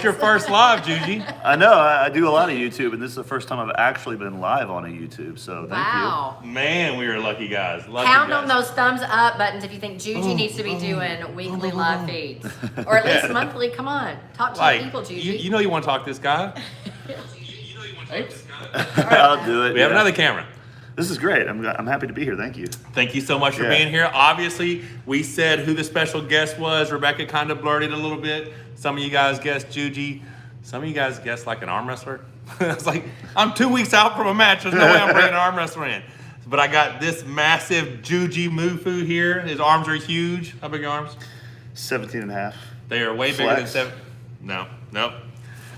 It's your first live, Juji. I know. I do a lot of YouTube, and this is the first time I've actually been live on a YouTube. So thank you. Man, we are lucky guys. Count on those thumbs up buttons if you think Juji needs to be doing weekly live feeds. Or at least monthly. Come on. Talk to the people, Juji. You know you want to talk to this guy. I'll do it. We have another camera. This is great. I'm happy to be here. Thank you. Thank you so much for being here. Obviously, we said who the special guest was. Rebecca kind of blurted a little bit. Some of you guys guessed Juji. Some of you guys guessed like an arm wrestler. It's like, I'm 2 weeks out from a match. There's no way I'm bringing an arm wrestler in. But I got this massive Jujimufu here. His arms are huge. How big are your arms? 17 and a half. They are way bigger than 7. Nope.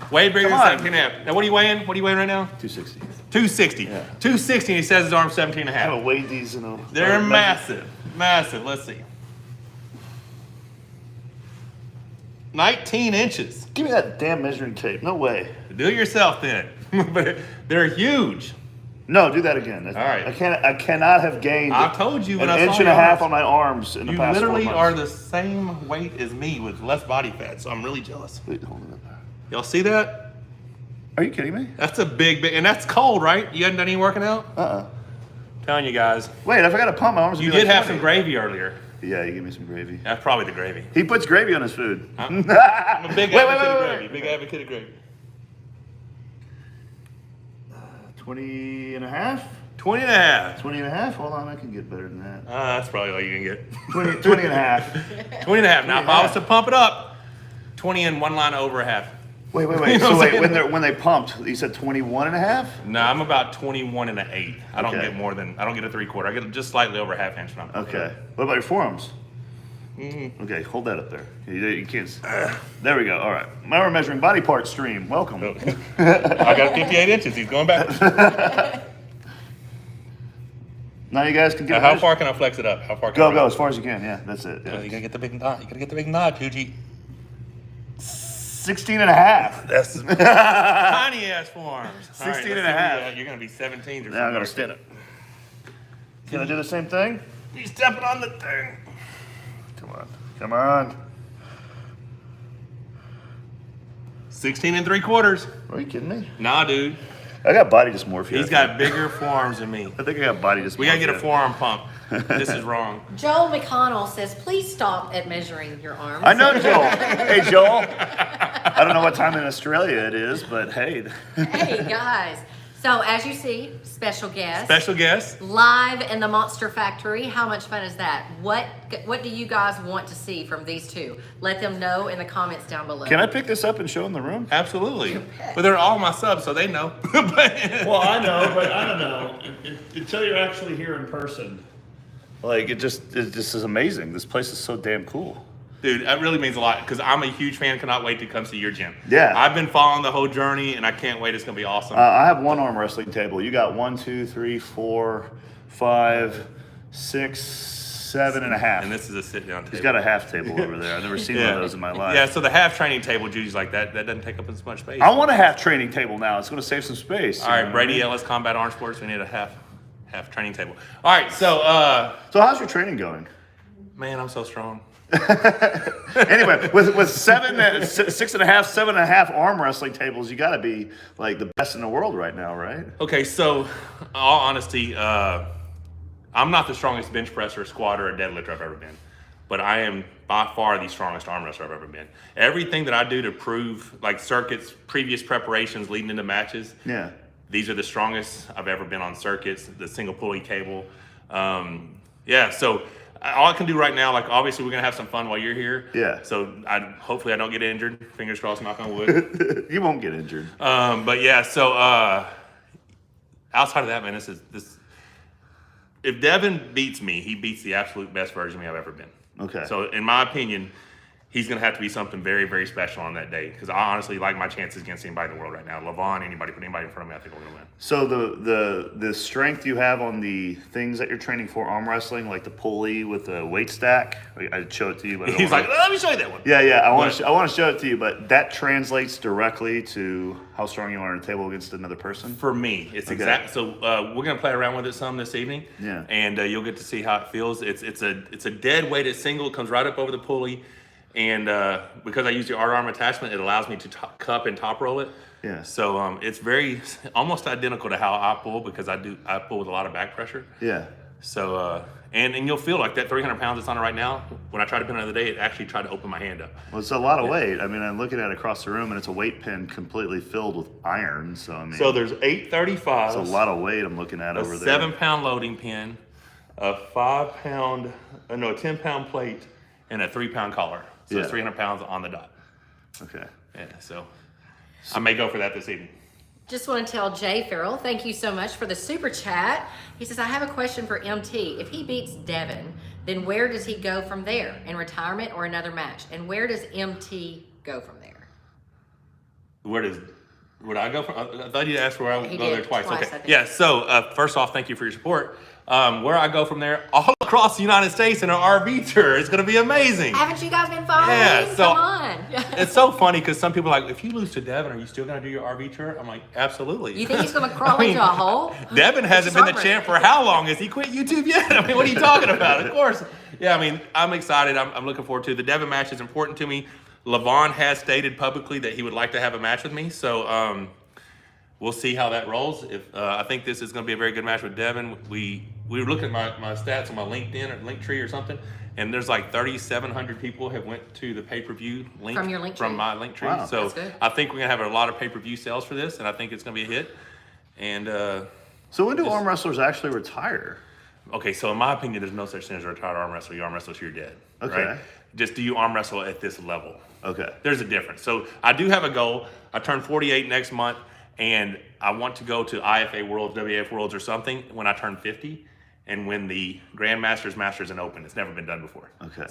Way bigger than 17 and a half. Now, what are you weighing? What are you weighing right now? 260. 260. Yeah. 260, and he says his arm's 17 and a I half. haven't weighed these in a... They're massive. Massive. Let's see. 19 inches. Give me that damn measuring tape. No way. Do it yourself then. But they're huge. No, do that again. All right. I cannot have gained. I told you when an I saw inch and a your half arms. on my arms in the past 4 months. You literally are the same weight as me with less body fat, so I'm really jealous. Wait, hold on. Y'all see that? Are you kidding me? That's a big, and that's cold, right? You hadn't done any working out? Telling you guys. Wait, if I got to pump my arms. You did have some gravy earlier. Yeah, you gave me some gravy. That's probably the gravy. He puts gravy on his food. I'm a big advocate of gravy. Big advocate of gravy. 20 and a half? 20 and a half. 20 and a half? Hold on, I can get better than that. That's probably all you can get. 20 and a half. 20 and a half. Now, if I was to pump it up, 20 and one line over a half. Wait. You know So what I'm wait, saying? when they pumped, you said 21 and a half? No, I'm about 21 and an eighth. I don't Okay. get more than, I don't get a 3/4. I get just slightly over a half inch. When I'm Okay. What about your forearms? Okay, hold that up there. You can't. There we go. All right. Now we're measuring body part stream. Welcome. I got 58 inches. He's going back. Now you guys can get. How far can I flex it up? How far can I Go as far as you can. Yeah, that's it. Yeah. You gotta get the big knot. You gotta get the big knot, Juji. 16 and a half. That's tiny ass forearms. 16 and a half. You're gonna be 17 or Now I'm gonna something. stand up. Can I do the same thing? He's stepping on the thing. Come on. 16 and 3/4. Are you kidding me? Nah, dude. I got body dysmorphia. He's got bigger forearms than me. I think I got body dysmorphia. We gotta get a forearm pump. This is wrong. Joel McConnell says, please stop at measuring your arms. I know, Joel. Hey, Joel. I don't know what time in Australia it is, but hey. Hey, guys. So, as you see, special guest. Special guest. Live in the Monster Factory. How much fun is that? What do you guys want to see from these two? Let them know in the comments down below. Can I pick this up and show them the room? Absolutely. But they're all my subs, so they know. Well, I know, but I don't know until you're actually here in person. Like it just is amazing. This place is so damn cool. Dude, that really means a lot because I'm a huge fan. Cannot wait to come see your gym. Yeah. I've been following the whole journey, and I can't wait. It's gonna be awesome. I have one arm wrestling table. You got 1, 2, 3, 4, 5, 6, 7 and a half. And this is a sit-down table. He's got a half table over there. I've never seen one of those in my life. Yeah, so the half training table, Judy's like that doesn't take up as much space. I want a half training table now. It's going to save some space. All right, Brady Ellis Combat Arm Sports. We need a half training table. All right, so So how's your training going? man, I'm so strong. Anyway, with 6 and a half, 7 and a half arm wrestling tables, you got to be like the best in the world right now, right? Okay, so all honesty, I'm not the strongest bench presser, squatter, or deadlifter I've ever been, but I am by far the strongest arm wrestler I've ever been. Everything that I do to prove, like circuits, previous preparations leading into matches, Yeah. these are the strongest I've ever been on circuits. The single pulley cable, so. All I can do right now, like obviously we're gonna have some fun while you're here. Yeah. So hopefully I don't get injured. Fingers crossed, knock on wood. You won't get injured. But yeah, so outside of that, man, this. If Devin beats me, he beats the absolute best version of me I've ever been. Okay. So in my opinion, he's going to have to be something very, very special on that day. Because I honestly like my chances against anybody in the world right now. Levon, anybody, put anybody in front of me, I think we're going to win. So the strength you have on the things that you're training for arm wrestling, like the pulley with the weight stack, I'd show it to you. But He's like, let me show you that one. Yeah. I want to show it to you, but that translates directly to how strong you are on a table against another person. For me, it's Okay. exact. So we're gonna play around with it some this evening. Yeah. And you'll get to see how it feels. It's a dead weighted single. It comes right up over the pulley, And because I use the arm attachment, it allows me to cup and top roll it. Yeah. So it's very almost identical to how I pull because I pull with a lot of back pressure. Yeah. So and you'll feel like that 300 pounds that's on it right now. When I tried to pin it the other day, it actually tried to open my hand up. Well, it's a lot of weight. I mean, I'm looking at it across the room, and it's a weight pin completely filled with iron. So I mean, So there's 835s. it's a lot of weight I'm looking at over there. 7-pound loading pin, a 10-pound plate, and a 3-pound collar. So it's 300 pounds on the dot. Okay. Yeah, so I may go for that this evening. Just want to tell Jay Farrell, thank you so much for the super chat. He says, I have a question for MT. If he beats Devin, then where does he go from there? In retirement or another match? And where does MT go from there? Would I go from? I thought you asked where I would He go did there twice. twice, I Okay. think. Yeah. So first off, thank you for your support. Where I go from there, all across the United States in an RV tour. It's going to be amazing. Haven't you guys been following? Yeah, so- Come on. It's so funny because some people are like, if you lose to Devin, are you still going to do your RV tour? I'm like, absolutely. You think he's going to crawl I mean, into a hole? Devin hasn't been the Sorry. champ for how long? Has he quit YouTube yet? I mean, what are you talking about? Of course. Yeah, I mean, I'm excited. I'm looking forward to it. The Devin match is important to me. Levon has stated publicly that he would like to have a match with me. So we'll see how that rolls. If I think this is going to be a very good match with Devin. We were looking at my stats on my LinkedIn or Linktree or something, and there's like 3,700 people have went to the pay-per-view link From your Linktree? from my Linktree. Wow. So That's good. I think we're going to have a lot of pay-per-view sales for this, and I think it's going to be a hit. And So when do arm wrestlers actually retire? okay, so in my opinion, there's no such thing as a retired arm wrestler. You arm wrestle till you're dead. Okay. Right? Just do you arm wrestle at this level? Okay. There's a difference. So I do have a goal. I turn 48 next month, and I want to go to IFA Worlds, WAF Worlds, or something when I turn 50 and win the Grandmasters, Masters, and Open. It's never been done before. Okay.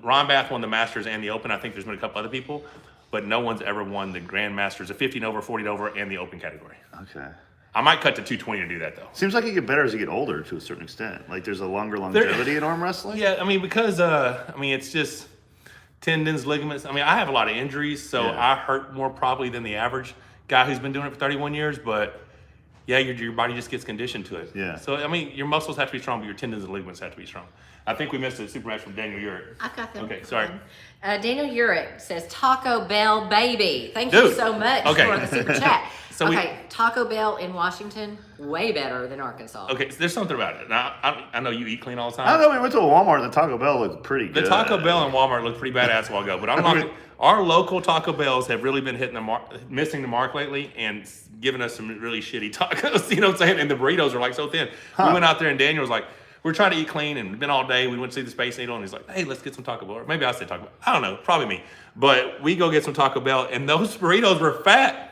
Ron Bath won the Masters and the Open. I think there's been a couple other people, but no one's ever won the Grandmasters, the 50 and over, 40 and over, and the Open category. Okay. I might cut to 220 to do that though. Seems like you get better as you get older to a certain extent. Like there's a longer longevity in arm wrestling. Yeah, I mean, because it's just tendons, ligaments. I mean, I have a lot of injuries, so Yeah. I hurt more probably than the average guy who's been doing it for 31 years. But yeah, your body just gets conditioned to it. Yeah. So I mean, your muscles have to be strong, but your tendons and ligaments have to be strong. I think we missed a super match from Daniel Urick. I've got them. Okay, sorry. Daniel Urick says Taco Bell baby. Thank you Dude, so much okay. for the super chat. So okay, Taco Bell in Washington, way better than Arkansas. Okay, so there's something about it. Now, I know you eat clean all the time. I don't know. We went to a Walmart and the Taco Bell looked pretty The good. Taco Bell and Walmart look pretty badass a while ago, but I'm not. Our local Taco Bells have really been hitting the mark, missing the mark lately, and giving us some really shitty tacos. You know what I'm saying? And the burritos are like so thin. We went out there and Daniel was like, "We're trying to eat clean and been all day. We went to see the Space Needle, and he's like, hey, let's get some Taco Bell." Or maybe I said Taco Bell. I don't know. Probably me. But we go get some Taco Bell, and those burritos were fat.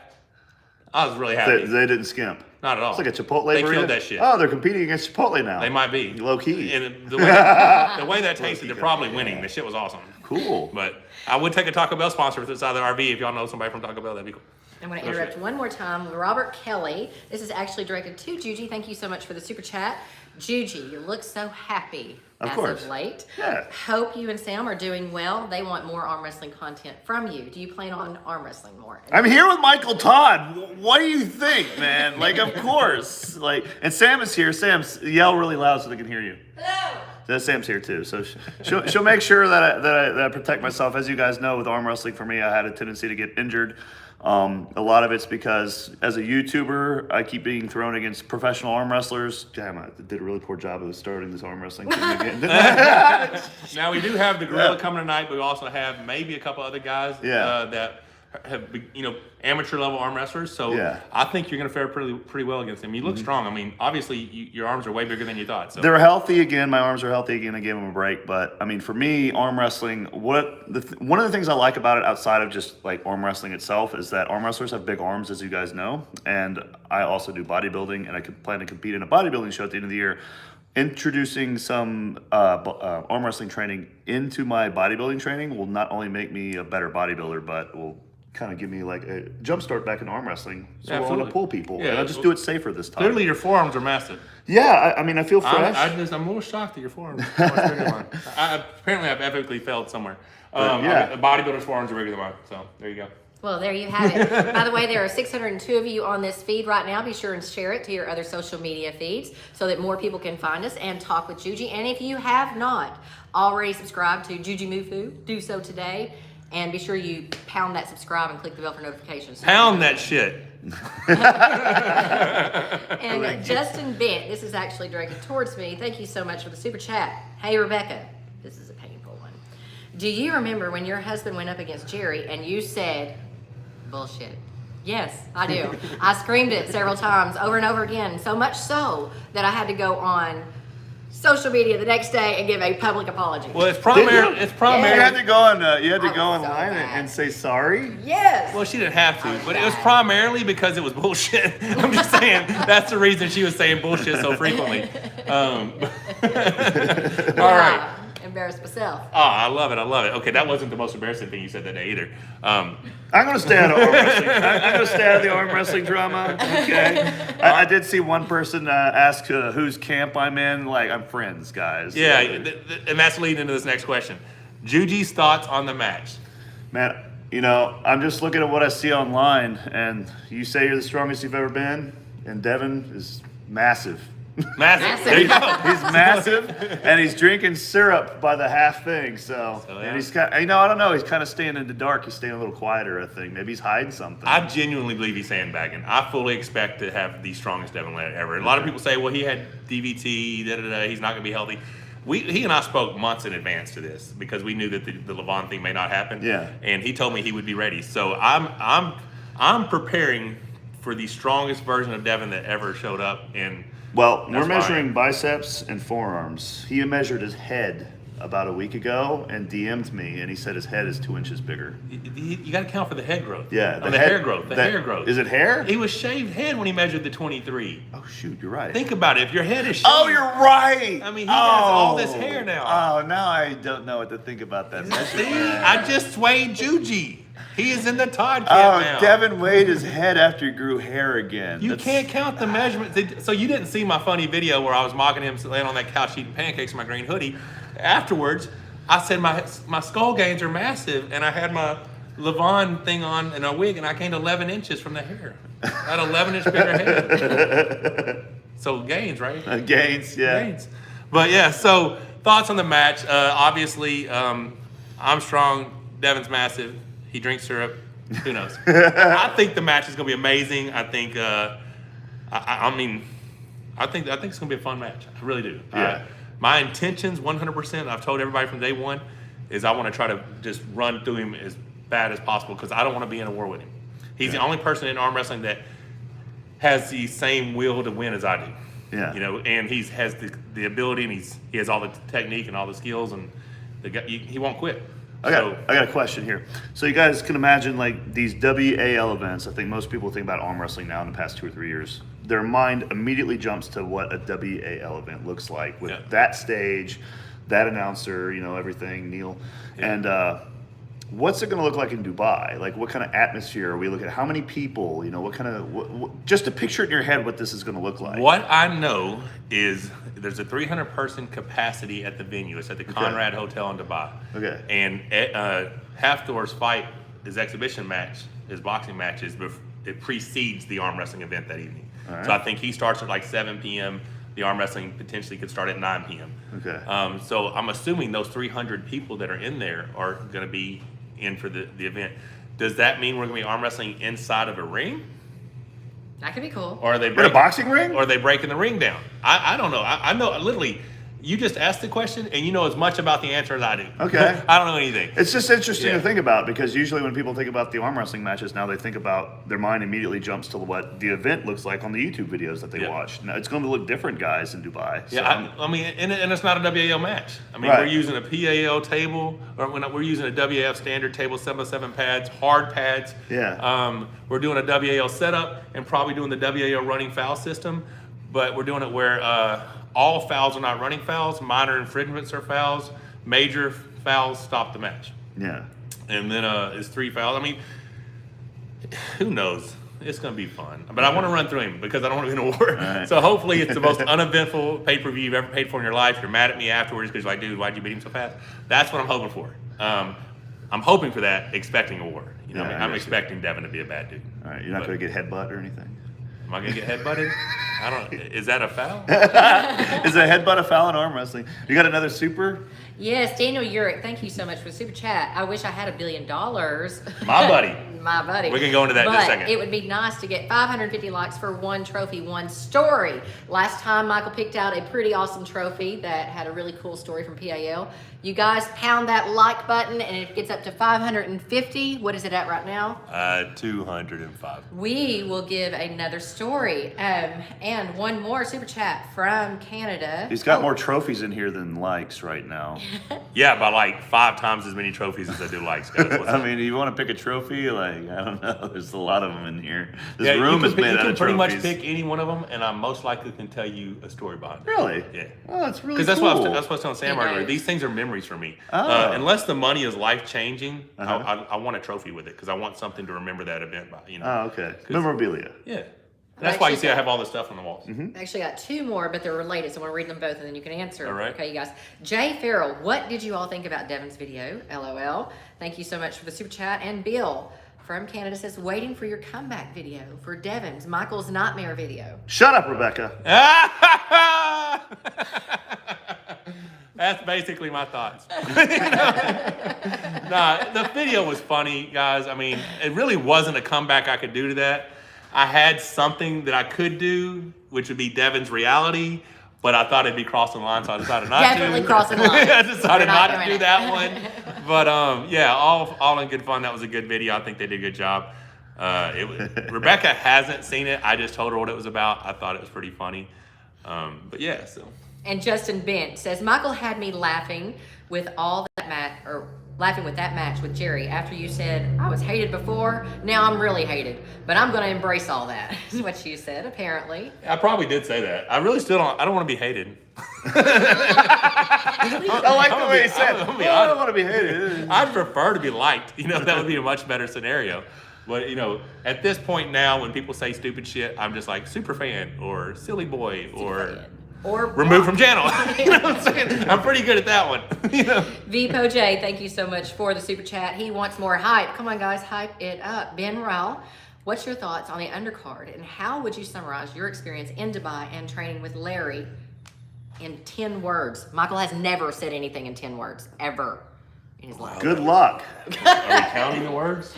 I was really happy. They didn't skimp. Not at all. It's like a Chipotle They burrito. killed that shit. Oh, they're competing against Chipotle now. They might be. Low key. And the way that tasted, they're probably winning. The shit was awesome. Cool. But I would take a Taco Bell sponsor for this side of the RV if y'all know somebody from Taco Bell. That'd be cool. I'm going to Oh, interrupt shit. one more time. Robert Kelly. This is actually directed to Juji. Thank you so much for the super chat. Juji, you look so happy Of as course. of late. Yeah. Hope you and Sam are doing well. They want more arm wrestling content from you. Do you plan on arm wrestling more? I'm here with Michael Todd. What do you think, man? Like, of course. Like, and Sam is here. Sam, yell really loud so they can hear you. Hello. Sam's here too, so she'll make sure that I protect myself. As you guys know, with arm wrestling, for me, I had a tendency to get injured. A lot of it's because as a YouTuber, I keep being thrown against professional arm wrestlers. Damn, I did a really poor job of starting this arm wrestling thing again. Now we do have the Gorilla coming tonight, but we also have maybe a couple other guys that have amateur level arm wrestlers. So Yeah. I think you're going to fare pretty well against them. You look strong. I mean, obviously your arms are way bigger than you thought. So They're healthy again. My arms are healthy again. I gave them a break. But I mean, for me, arm wrestling, one of the things I like about it outside of just like arm wrestling itself is that arm wrestlers have big arms, as you guys know. And I also do bodybuilding, and I plan to compete in a bodybuilding show at the end of the year. Introducing some arm wrestling training into my bodybuilding training will not only make me a better bodybuilder, but will kind of give me like a jump start back in arm wrestling. So I want Absolutely. to pull people. Yeah. And I'll just do it safer this time. clearly your forearms are massive. Yeah, I mean, I feel fresh. I'm a little shocked that your forearms are much bigger than mine. Apparently I've epically failed somewhere. Yeah. A bodybuilder's forearms are bigger than mine. So there you go. Well, there you have it. By the way, there are 602 of you on this feed right now. Be sure and share it to your other social media feeds so that more people can find us and talk with Juji. And if you have not already subscribed to Jujimufu, do so today. And be sure you pound that subscribe and click the bell for notifications. Pound that shit. And Justin Bent, this is actually directed towards me. Thank you so much for the super chat. Hey, Rebecca, this is a painful one. Do you remember when your husband went up against Jerry and you said, bullshit? Yes, I do. I screamed it several times over and over again, so much so that I had to go on social media the next day and give a public apology. Well, it's primarily. You had to go on. You had to I go was so online bad. and say sorry. Yes. Well, she didn't have to, but it was primarily because it was bullshit. I'm just saying that's the reason she was saying bullshit so frequently. All right. Embarrassed myself. Oh, I love it. Okay, that wasn't the most embarrassing thing you said that day either. I'm going to stay out of arm wrestling. I'm going to stay out of the arm wrestling drama. Okay. I did see one person ask whose camp I'm in. Like, I'm friends, guys. Yeah, and that's leading into this next question. Juji's thoughts on the match. Man, I'm just looking at what I see online, and you say you're the strongest you've ever been, and Devin is massive. Massive. There you go. He's massive, and he's drinking syrup by the half thing. So yeah. And he's kind. I don't know. He's kind of staying in the dark. He's staying a little quieter. I think maybe he's hiding something. I genuinely believe he's sandbagging. I fully expect to have the strongest Devin Leonard ever. And a lot of people say, well, he had DVT, he's not going to be healthy. He and I spoke months in advance to this because we knew that the Levon thing may not happen. Yeah. And he told me he would be ready. So I'm preparing for the strongest version of Devin that ever showed up. And Well, we're That's measuring fine. biceps and forearms. He measured his head about a week ago and DM'd me, and he said his head is 2 inches bigger. you got to count for the head growth. Yeah, the hair growth. The hair growth. Is it hair? He was shaved head when he measured the 23. Oh shoot, you're right. Think about it. If your head is shaved, Oh, you're right. I mean, he has all this hair now. Oh, now I don't know what to think about that. See, I just swayed Juji. He is in the Todd camp now. Devin weighed his head after he grew hair again. You can't count the measurements. So you didn't see my funny video where I was mocking him laying on that couch eating pancakes in my green hoodie. Afterwards, I said my skull gains are massive, and I had my Levon thing on and a wig, and I gained 11 inches from the hair. I had 11-inch bigger head. So gains, right? Gains, yeah. Gains. But yeah, so thoughts on the match. Obviously, I'm strong. Devin's massive. He drinks syrup. Who knows? I think the match is going to be amazing. I think. I think it's going to be a fun match. I really do. Yeah. My intentions, 100%. I've told everybody from day one, is I want to try to just run through him as bad as possible because I don't want to be in a war with him. He's the only person in arm wrestling that has the same will to win as I do. Yeah. And he has the ability, and he has all the technique and all the skills, and he won't quit. I got a question here. So you guys can imagine like these WAL events. I think most people think about arm wrestling now in the past 2 or 3 years. Their mind immediately jumps to what a WAL event looks like with that stage, that announcer, everything, Neil. Yeah. And what's it going to look like in Dubai? Like what kind of atmosphere are we looking at? How many people? What kind of just to picture it in your head what this is going to look like. What I know is there's a 300-person capacity at the venue. It's at the Conrad Hotel in Dubai. Okay. And Hafthor's fight, his exhibition match, his boxing matches, it precedes the arm wrestling event that evening. All right. So I think he starts at like 7 p.m. The arm wrestling potentially could start at 9 p.m. Okay. So I'm assuming those 300 people that are in there are going to be in for the event. Does that mean we're going to be arm wrestling inside of a ring? That could be cool. Or are they In a boxing ring? Or are they breaking the ring down? I don't know. I know literally. You just asked the question, and you know as much about the answer as I do. Okay. I don't know anything. It's just interesting Yeah. to think about because usually when people think about the arm wrestling matches, now they think about their mind immediately jumps to what the event looks like on the YouTube videos that they Yeah. watch. Now, it's going to look different, guys, in Dubai. So Yeah, I mean, and it's not a WAO match. I mean, Right. we're using a PAO table, or we're using a WAF standard table, 707 pads, hard pads. Yeah. We're doing a WAO setup and probably doing the WAO running foul system, but we're doing it where all fouls are not running fouls, minor infringements are fouls, major fouls stop the match. yeah. And then it's 3 fouls. I mean, who knows? It's going to be fun. But I want to run through him because I don't want to be in a war. Right. So hopefully it's the most uneventful pay-per-view you've ever paid for in your life. You're mad at me afterwards because you're like, dude, why'd you beat him so fast? That's what I'm hoping for. I'm hoping for that, expecting a war. Yeah, I I'm guess expecting Devin to be a bad dude. All right, you're not going to get headbutt or anything? Am I gonna get headbutted? I don't. Is that a foul? Is a headbutt a foul in arm wrestling? You got another super? Yes, Daniel Urick, thank you so much for the super chat. I wish I had $1 billion. My buddy. My buddy. We can go into that in a But second. it would be nice to get 550 likes for one trophy, one story. Last time, Michael picked out a pretty awesome trophy that had a really cool story from PAL. You guys pound that like button, and if it gets up to 550, what is it at right now? 205. We will give another story. And one more super chat from Canada. He's got more trophies in here than likes right now. Yeah, by like 5 times as many trophies as I do likes, guys. What's I up? mean, you want to pick a trophy? Like, I don't know. There's a lot of them in here. This Yeah, room you is can, made you out can of pretty trophies. much pick any one of them, and I most likely can tell you a story behind it. Really? Yeah. Oh, that's really Because cool. that's what I was telling Sam He earlier. knows. These things are memories for me. Oh. Unless the money is life changing, Uh-huh. I want a trophy with it because I want something to remember that event by. You know. Oh, okay. Memorabilia. Yeah. That's why you see I have all this stuff on the walls. I actually got 2 more, but they're related, so I want to read them both and then you can answer. All right. Okay, you guys. Jay Farrell, what did you all think about Devin's video? LOL. Thank you so much for the super chat. And Bill from Canada says, waiting for your comeback video for Devin's Michael's Nightmare video. Shut up, Rebecca. That's basically my thoughts. Nah, the video was funny, guys. I mean, it really wasn't a comeback I could do to that. I had something that I could do, which would be Devin's reality, but I thought it'd be crossing the line, so I decided not Definitely to. crossing the line. I decided We're not not to doing do it. that one. But yeah, all in good fun. That was a good video. I think they did a good job. Rebecca hasn't seen it. I just told her what it was about. I thought it was pretty funny. But yeah, so. And Justin Bent says, Michael had me laughing with that match with Jerry after you said, I was hated before, now I'm really hated. But I'm going to embrace all that, is what you said, apparently. I probably did say that. I really still don't. I don't want to be hated. I like the way he said, I'm gonna be I honest. don't want to be hated. I'd prefer to be liked. You know, that would be a much better scenario. But, you know, at this point now, when people say stupid shit, I'm just like super fan or silly boy or Or removed from channel. You know what I'm saying? I'm pretty good at that one. You know? Vipo J, thank you so much for the super chat. He wants more hype. Come on, guys, hype it up. Ben Rao, what's your thoughts on the undercard and how would you summarize your experience in Dubai and training with Larry in 10 words? Michael has never said anything in 10 words, ever in his life. Good luck. Are we counting the words?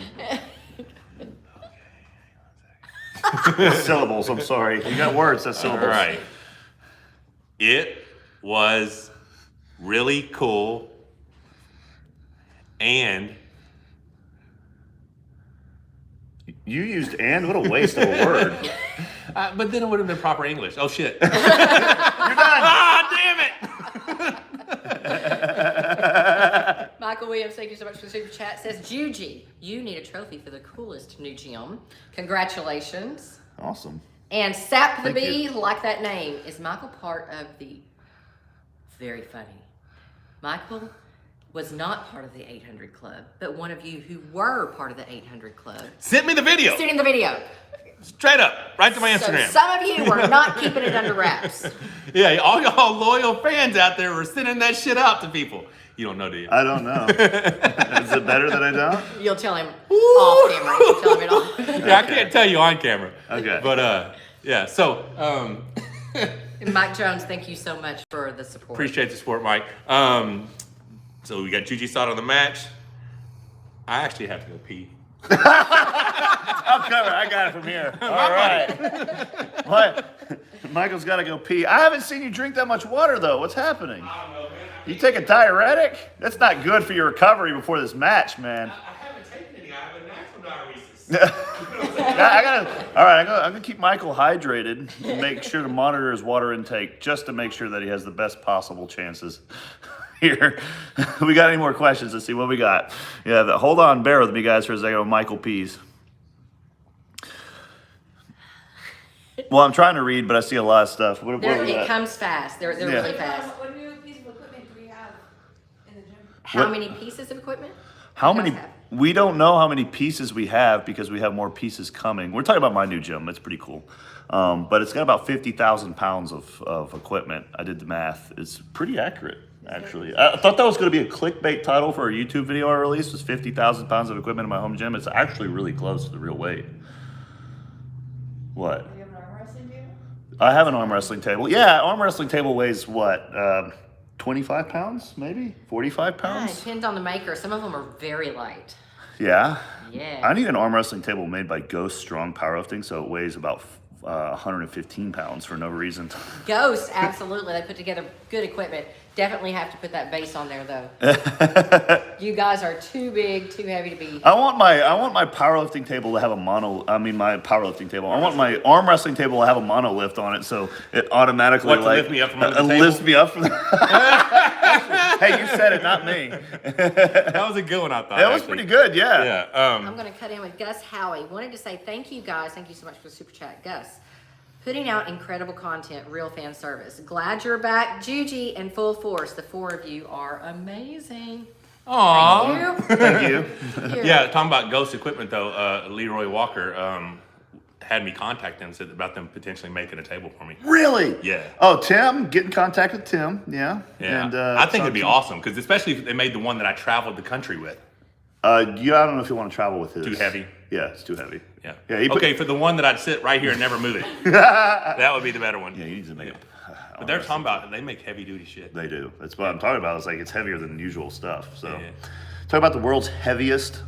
Syllables, I'm sorry. You got words, that's syllables. All right. It was really cool and You used "and"? What a waste of a word. but then it would have been proper English. Oh shit. You're done. Ah, damn it. Michael Williams, thank you so much for the super chat. Says, Juji, you need a trophy for the coolest new gym. Congratulations. Awesome. And Sap the Thank Bee, you. like that name. Is Michael part of the... Very funny. Michael was not part of the 800 Club, but one of you who were part of the 800 Club. Send me the video. Send in the video. Straight up. Right to my So Instagram. some of you were not keeping it under wraps. Yeah, all y'all loyal fans out there were sending that shit out to people. You don't know, do you? I don't know. Is it better that I don't? You'll tell him off camera. You'll tell him it off. Yeah, I can't tell you on camera. Okay. But yeah, so And Mike Jones, thank you so much for the support. appreciate the support, Mike. So we got Juji Sod on the match. I actually have to go pee. I'm covered. I got it from here. All right. What? Michael's got to go pee. I haven't seen you drink that much water, though. What's happening? I don't know, man. You take a diuretic? That's not good for your recovery before this match, man. I haven't taken any. I have a natural diuresis. All right, I'm gonna keep Michael hydrated and make sure to monitor his water intake just to make sure that he has the best possible chances. Here, we got any more questions? Let's see what we got. Yeah, hold on, bear with me, guys, for a second. Michael pees. Well, I'm trying to read, but I see a lot of stuff. What we It got? comes fast. They're Yeah. really fast. What new piece of equipment do we have in the gym? How What- many pieces of equipment? How you guys many? have? We don't know how many pieces we have because we have more pieces coming. We're talking about my new gym. It's pretty cool. But it's got about 50,000 pounds of equipment. I did the math. It's pretty accurate, actually. I thought that was going to be a clickbait title for a YouTube video I released, was 50,000 pounds of equipment in my home gym. It's actually really close to the real weight. What? Do you have an arm wrestling table? I have an arm wrestling table. Yeah, arm wrestling table weighs what? 25 pounds, maybe? 45 Ah, it pounds? depends on the maker. Some of them are very light. Yeah. Yeah. I need an arm wrestling table made by Ghost Strong Powerlifting, so it weighs about 115 pounds for no reason. Ghost, absolutely. They put together good equipment. Definitely have to put that base on there though. You guys are too big, too heavy to be. I want my powerlifting table to have my powerlifting table. I want my arm wrestling table to have a monolift on it, so it automatically What, to lift me up from under the table? lifts me up from Hey, you said it, not me. That was a good one, I thought. That was actually. pretty good, yeah. Yeah. I'm going to cut in with Gus Howie. Wanted to say thank you guys. Thank you so much for the super chat, Gus. Putting out incredible content, real fan service. Glad you're back, Juji, and full force. The four of you are amazing. Aww. Thank you. Thank you. Yeah, talking about Ghost equipment though, Leroy Walker had me contact them, said about them potentially making a table for me. Really? Yeah. Oh, Tim, get in contact with Tim. Yeah. Yeah, And, I think it'd be awesome because especially if they made the one that I traveled the country with. I don't know if you want to travel with his. Too heavy? Yeah, it's too heavy. Yeah. Yeah. Okay, for the one that I'd sit right here and never move it, that would be the better one. Yeah, you need to make it. But they're talking about they make heavy duty shit. They do. That's what I'm talking about. It's like it's heavier than usual stuff. So, Yeah. talk about the world's heaviest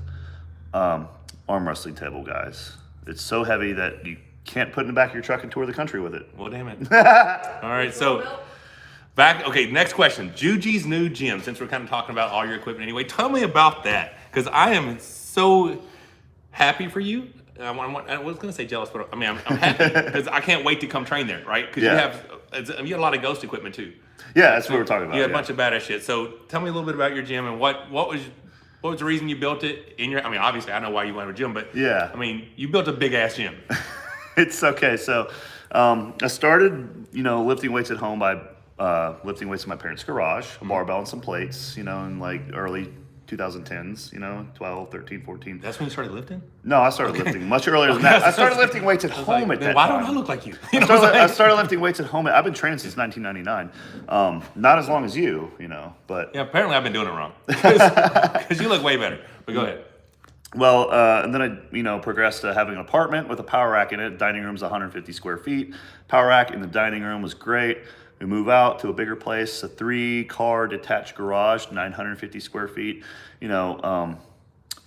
arm wrestling table, guys. It's so heavy that you can't put it in the back of your truck and tour the country with it. Well, damn it. All right, so back. Okay, next question. Juji's new gym. Since we're kind of talking about all your equipment anyway, tell me about that because I am so happy for you. I was going to say jealous, but I mean I'm happy because I can't wait to come train there, right? Because Yeah. you got a lot of Ghost equipment too. Yeah, that's what we're talking about. You got yeah. a bunch of badass shit. So tell me a little bit about your gym and what was the reason you built it in your? I mean, obviously I know why you wanted a gym, but Yeah. I mean you built a big ass gym. It's okay. So, I started, lifting weights at home by lifting weights in my parents' garage, a barbell and some plates, in like early 2010s, 12, 13, 14. That's when you started lifting. No, I started lifting much earlier than that. I started lifting weights at home at Then that why time. don't I look like you? I started lifting weights at home. I've been training since 1999. Not as long as you, but Yeah, apparently I've been doing it wrong because you look way better. But go ahead. well, and then I, progressed to having an apartment with a power rack in it. Dining room's 150 square feet. Power rack in the dining room was great. We move out to a bigger place, a 3-car detached garage, 950 square feet.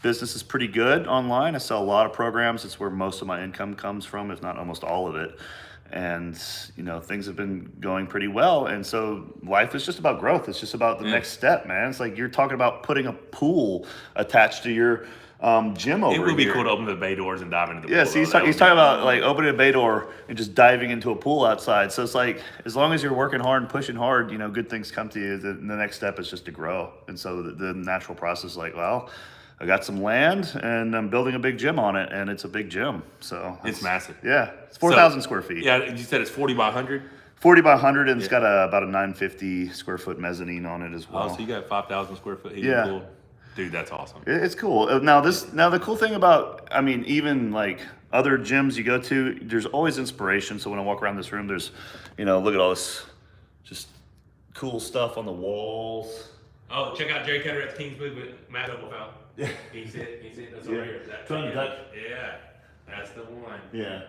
Business is pretty good online. I sell a lot of programs. It's where most of my income comes from, if not almost all of it. And, things have been going pretty well. And so life is just about growth. It's just about the next step, man. It's like you're talking about putting a pool attached to your gym over It would be here. cool to open the bay doors and dive into the pool. Yeah, so he's though. That talking would be about like opening a bay door and just diving into a pool outside. So it's like as long as you're working hard and pushing hard, good things come to you. The next step is just to grow. And so the natural process is like, well, I got some land and I'm building a big gym on it, and it's a big gym. So It's massive. Yeah, it's 4,000 square feet. Yeah, you said it's 40 by 100. 40 by 100, and it's got about a 950 square foot mezzanine on it as well. Oh, so you got 5,000 square foot heating Yeah. pool. Dude, that's awesome. It's cool. Now the cool thing about, even like other gyms you go to, there's always inspiration. So when I walk around this room, there's, look at all this just cool stuff on the walls. Oh, check out Jerry Cutter at King's Booth with Matt Oberfeld. Yeah. He's it. That's Yeah. over here. That Trying to thing. duck. Yeah, that's the one. Yeah.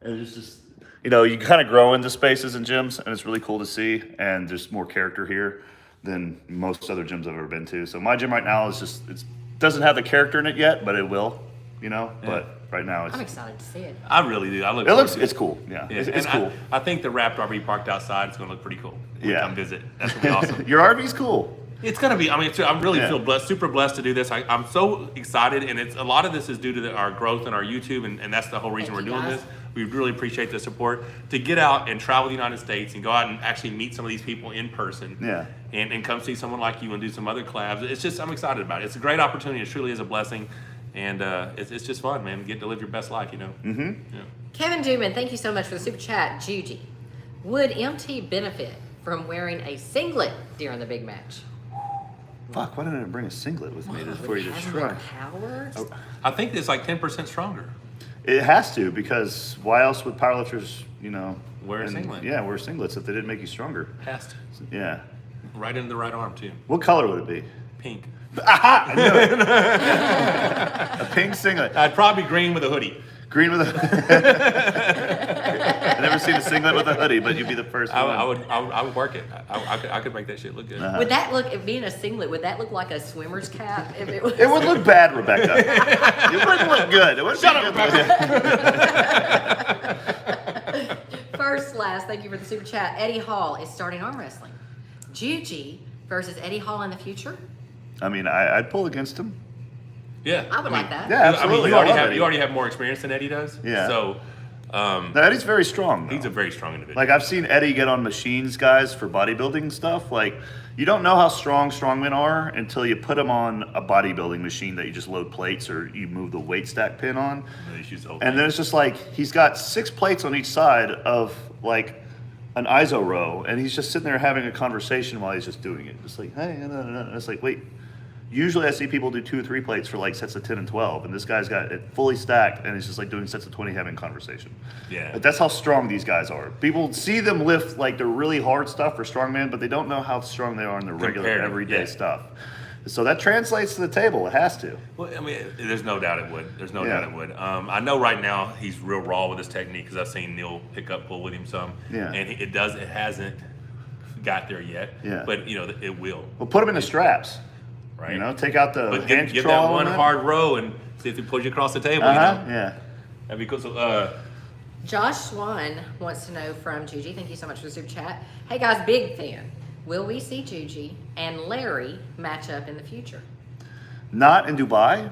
And it's just, you kind of grow into spaces in gyms, and it's really cool to see. And there's more character here than most other gyms I've ever been to. So my gym right now is just, it doesn't have the character in it yet, but it will, but right now I'm it's, excited to see it. I really do. I look. forward to it. it's cool. Yeah. Yeah, It's and cool. I think the Raptor RV parked outside is going to look pretty cool. When we Yeah. come visit. That's going to be awesome. Your RV's cool. It's gonna be. I mean, I really Yeah. feel blessed, super blessed to do this. I'm so excited, and it's a lot of this is due to our growth in our YouTube, and that's the whole reason Thank we're you, doing guys. this. We really appreciate the support to get out and travel the United States and go out and actually meet some of these people in person. Yeah. And come see someone like you and do some other collabs. It's just I'm excited about it. It's a great opportunity. It truly is a blessing, and it's just fun, man. Get to live your best life, Mm-hmm. Yeah. Kevin Duman, thank you so much for the super chat. Juji, would MT benefit from wearing a singlet during the big match? Fuck, why didn't I bring a singlet with me for you to Having try? the power? I think it's like 10% stronger. It has to, because why else would powerlifters, Wear a singlet. Yeah, wear singlets if they didn't make you stronger. Has to. Yeah. right into the right arm too. What color would it be? Pink. Aha! I knew it. A pink singlet. I'd probably green with a hoodie. Green with a I've never seen a singlet with a hoodie, but you'd be the first one. I would work it. I could make that shit look good. Would that look, if being a singlet, would that look like a swimmer's cap? If it was. It would look bad, Rebecca. It wouldn't look good. It wouldn't Shut be up, good. First, last, thank you for the super chat. Eddie Hall is starting arm wrestling. Juji versus Eddie Hall in the future? I mean, I'd pull against him. Yeah. I would like that. Yeah, absolutely. I mean, I love Eddie. you already have more experience than Eddie does. Yeah. So, No, Eddie's very strong, though. he's a very strong individual. Like, I've seen Eddie get on machines, guys, for bodybuilding stuff. Like, you don't know how strong strongmen are until you put them on a bodybuilding machine that you just load plates or you move the weight stack pin on. And then it's just like, he's got 6 plates on each side of, like, an iso row, and he's just sitting there having a conversation while he's just doing it. Just like, hey, no. And it's like, wait. Usually I see people do 2 or 3 plates for like sets of 10 and 12, and this guy's got it fully stacked, and he's just like doing sets of 20 having conversation. Yeah. But that's how strong these guys are. People see them lift like the really hard stuff for strongman, but they don't know how strong they are in the regular Comparative, everyday yeah. stuff. So that translates to the table. It has to. Well, I mean, there's no doubt it would. There's no Yeah. doubt it would. I know right now he's real raw with his technique because I've seen Neil pick up pull with him some. Yeah. And it hasn't got there yet. Yeah. But it will. Well, put them in the straps. Right. You know, take out the But hand give control that one on hard row and see if it pulls you across the table. Uh-huh. You know? Yeah. That'd be cool. So, Josh Swan wants to know from Juji. Thank you so much for the super chat. Hey guys, big fan. Will we see Juji and Larry match up in the future? Not in Dubai,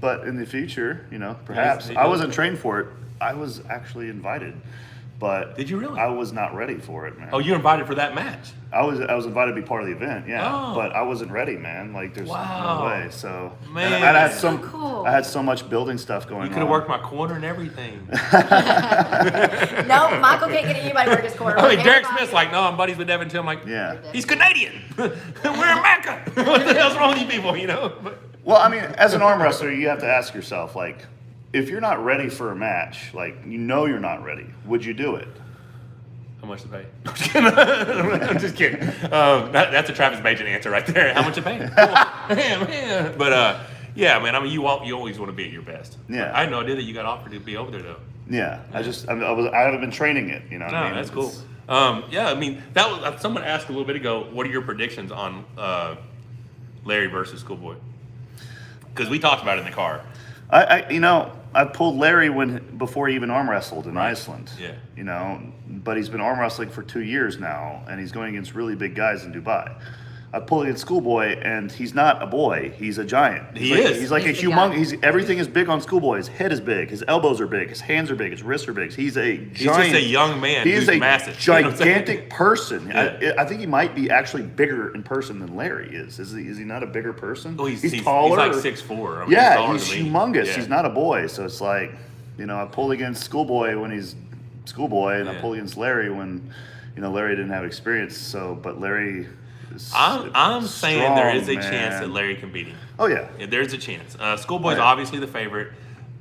but in the future, you know, perhaps. Yes, I wasn't trained for it. I was actually invited, but Did you really? I was not ready for it, man. oh, you're invited for that match. I was invited to be part of the event, yeah, Oh. but I wasn't ready, man. Like, there's Wow. no way. So, Man. and I had So cool. I had so much building stuff going on. You could have worked my corner and everything. No, Michael can't get anybody to work his corner. I mean, Derek Everybody- Smith's like, no, I'm buddies with Devin too. I'm like, Yeah. he's Canadian. We're in Mecca. What the hell's wrong with you people, you know? But, Well, I mean, as an arm wrestler, you have to ask yourself, like, if you're not ready for a match, like, you know you're not ready, would you do it? how much to pay? I'm just kidding. That's a Travis Bajan answer right there. How much to pay? Man. But yeah, man. I mean, you always want to be at your best. Yeah. I had no idea that you got offered to be over there though. Yeah, I haven't been training it, you know what No, I mean? that's cool. It's- Yeah, I mean, that was someone asked a little bit ago. What are your predictions on Larry versus Schoolboy? Because we talked about it in the car. I pulled Larry before he even arm wrestled in Iceland. Yeah. You know, but he's been arm wrestling for 2 years now, and he's going against really big guys in Dubai. I pulled against Schoolboy, and he's not a boy; he's a giant. He is. He's like He's a the guy. humongous. Everything is big on Schoolboy. His head is big. His elbows are big. His hands are big. His wrists are big. He's a giant. He's just a young man He who's is a massive. You know what I'm saying? gigantic person. Yeah. I think he might be actually bigger in person than Larry is. Is he not a bigger person? Oh, he's taller. He's like 6'4". I mean, Yeah, taller he's than me. humongous. Yeah. He's not a boy, so it's like, I pulled against Schoolboy when he's Schoolboy, and I Yeah. pulled against Larry when, Larry didn't have experience. So, but Larry is I'm saying there is a strong, chance man. that Larry can beat him. Oh yeah, Yeah, there's a chance. Schoolboy's Yeah. obviously the favorite,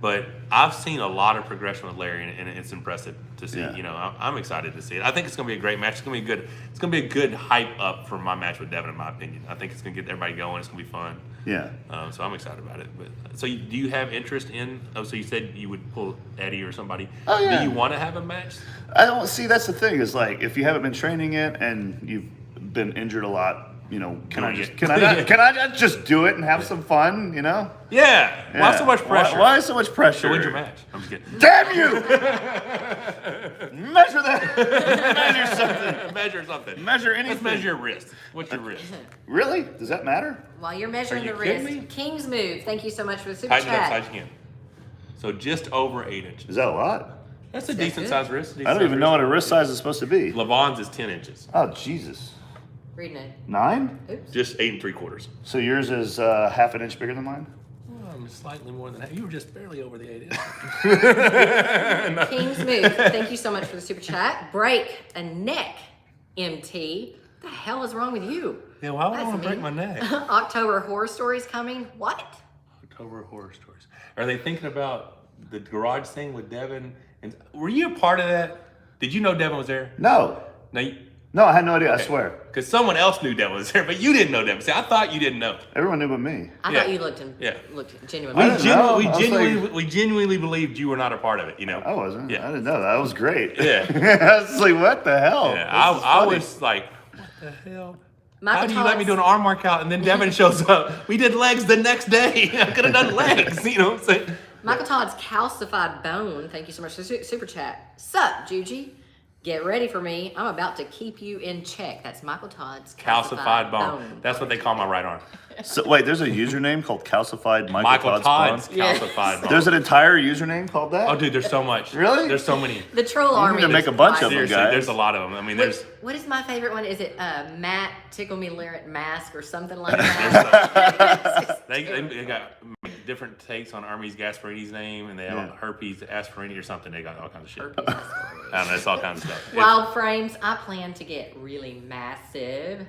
but I've seen a lot of progression with Larry, and it's impressive to see. Yeah. I'm excited to see it. I think it's going to be a great match. It's going to be good. It's going to be a good hype up for my match with Devin, in my opinion. I think it's going to get everybody going. It's going to be fun. yeah. So I'm excited about it. But so do you have interest in? Oh, so you said you would pull Eddie or somebody. Oh, yeah. Do you want to have a match? I don't see. That's the thing is like if you haven't been training it and you've been injured a lot. Can I not just do it and have some fun? Yeah. Why Yeah. so much pressure? Why so much pressure? So when's your match? I'm just kidding. Damn you! Measure that. Measure something. Measure something. Measure anything. Let's measure your wrist. What's your wrist? Really? Does that matter? While you're measuring Are you the kidding wrist, me? King's Move. Thank you so much for the super Tighten it up chat. side you can. So just over 8 inches. Is that a lot? That's a That's decent good. sized wrist. I don't even know what a wrist size is supposed to be. Levon's is 10 inches. Oh Jesus. Reading it. 9? Oops. Just 8 3/4. So yours is half an inch bigger than mine? Oh, I'm slightly more than that. You were just barely over the 8 inches. King's Move. Thank you so much for the super chat. Break a neck, MT. The hell is wrong with you? Yeah, why would I That's want to break mean. my neck? October horror stories coming. What? October horror stories. Are they thinking about the garage thing with Devin? And were you a part of that? Did you know Devin was there? No. No. No, I had no idea. I swear. Because someone else knew Devin was there, but you didn't know Devin. See, I thought you didn't know. Everyone knew but me. I Yeah. thought you looked genuinely. I didn't know. I was We genuinely believed you were not a part of it, you know? I wasn't. Yeah. I didn't know. That was great. Yeah. I was like, what the hell? Yeah, This is I funny. was like, what the hell? Michael How do you let me Todd's- do an arm workout and then Devin shows up? We did legs the next day. I could have done legs, you know what I'm saying? Michael Todd's calcified bone. Thank you so much for the super chat. Sup, Juji? Get ready for me. I'm about to keep you in check. That's Michael Todd's Calcified bone. That's what they call my right arm. So wait, there's a username called Calcified Michael Todd's Bone? Yes. calcified bone. There's an entire username called that? Oh, dude, there's so much. Really? There's so many. The troll You army. need to make a bunch of them, Seriously, guys. there's a lot of them. I mean, there's... What is my favorite one? Is it Matt Tickle Me Lyric Mask or something like that? They got different takes on Hermes Gasparini's name, and they have Yeah. herpes Asperini or something. They got all kinds of shit. Herpes. I don't know, it's all kinds of stuff. Wild Frames, I plan to get really massive.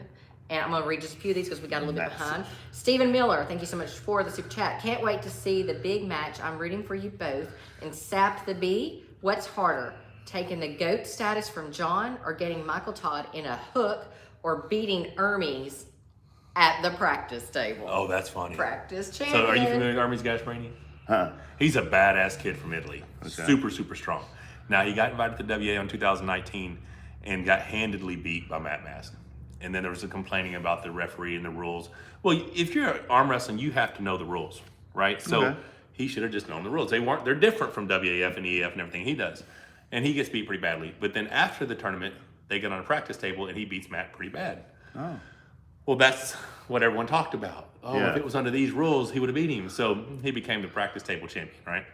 And I'm going to read just a few of these because we got a little bit behind. Stephen Miller, thank you so much for the super chat. Can't wait to see the big match. I'm rooting for you both. And Sap the Bee, what's harder? Taking the GOAT status from John or getting Michael Todd in a hook or beating Hermes at the practice table? Oh, that's funny. Practice champion. So are you familiar with Hermes Gasparini? Huh. He's a badass kid from Italy. Okay. Super, super strong. Now, he got invited to the WA in 2019 and got handedly beat by Matt Mask. And then there was a complaining about the referee and the rules. Well, if you're arm wrestling, you have to know the rules, right? So Okay. he should have just known the rules. They're different from WAF and EAF and everything he does. And he gets beat pretty badly. But then after the tournament, they get on a practice table and he beats Matt pretty bad. Oh. Well, that's what everyone talked about. Oh, Yeah. if it was under these rules, he would have beat him. So he became the practice table champion, right?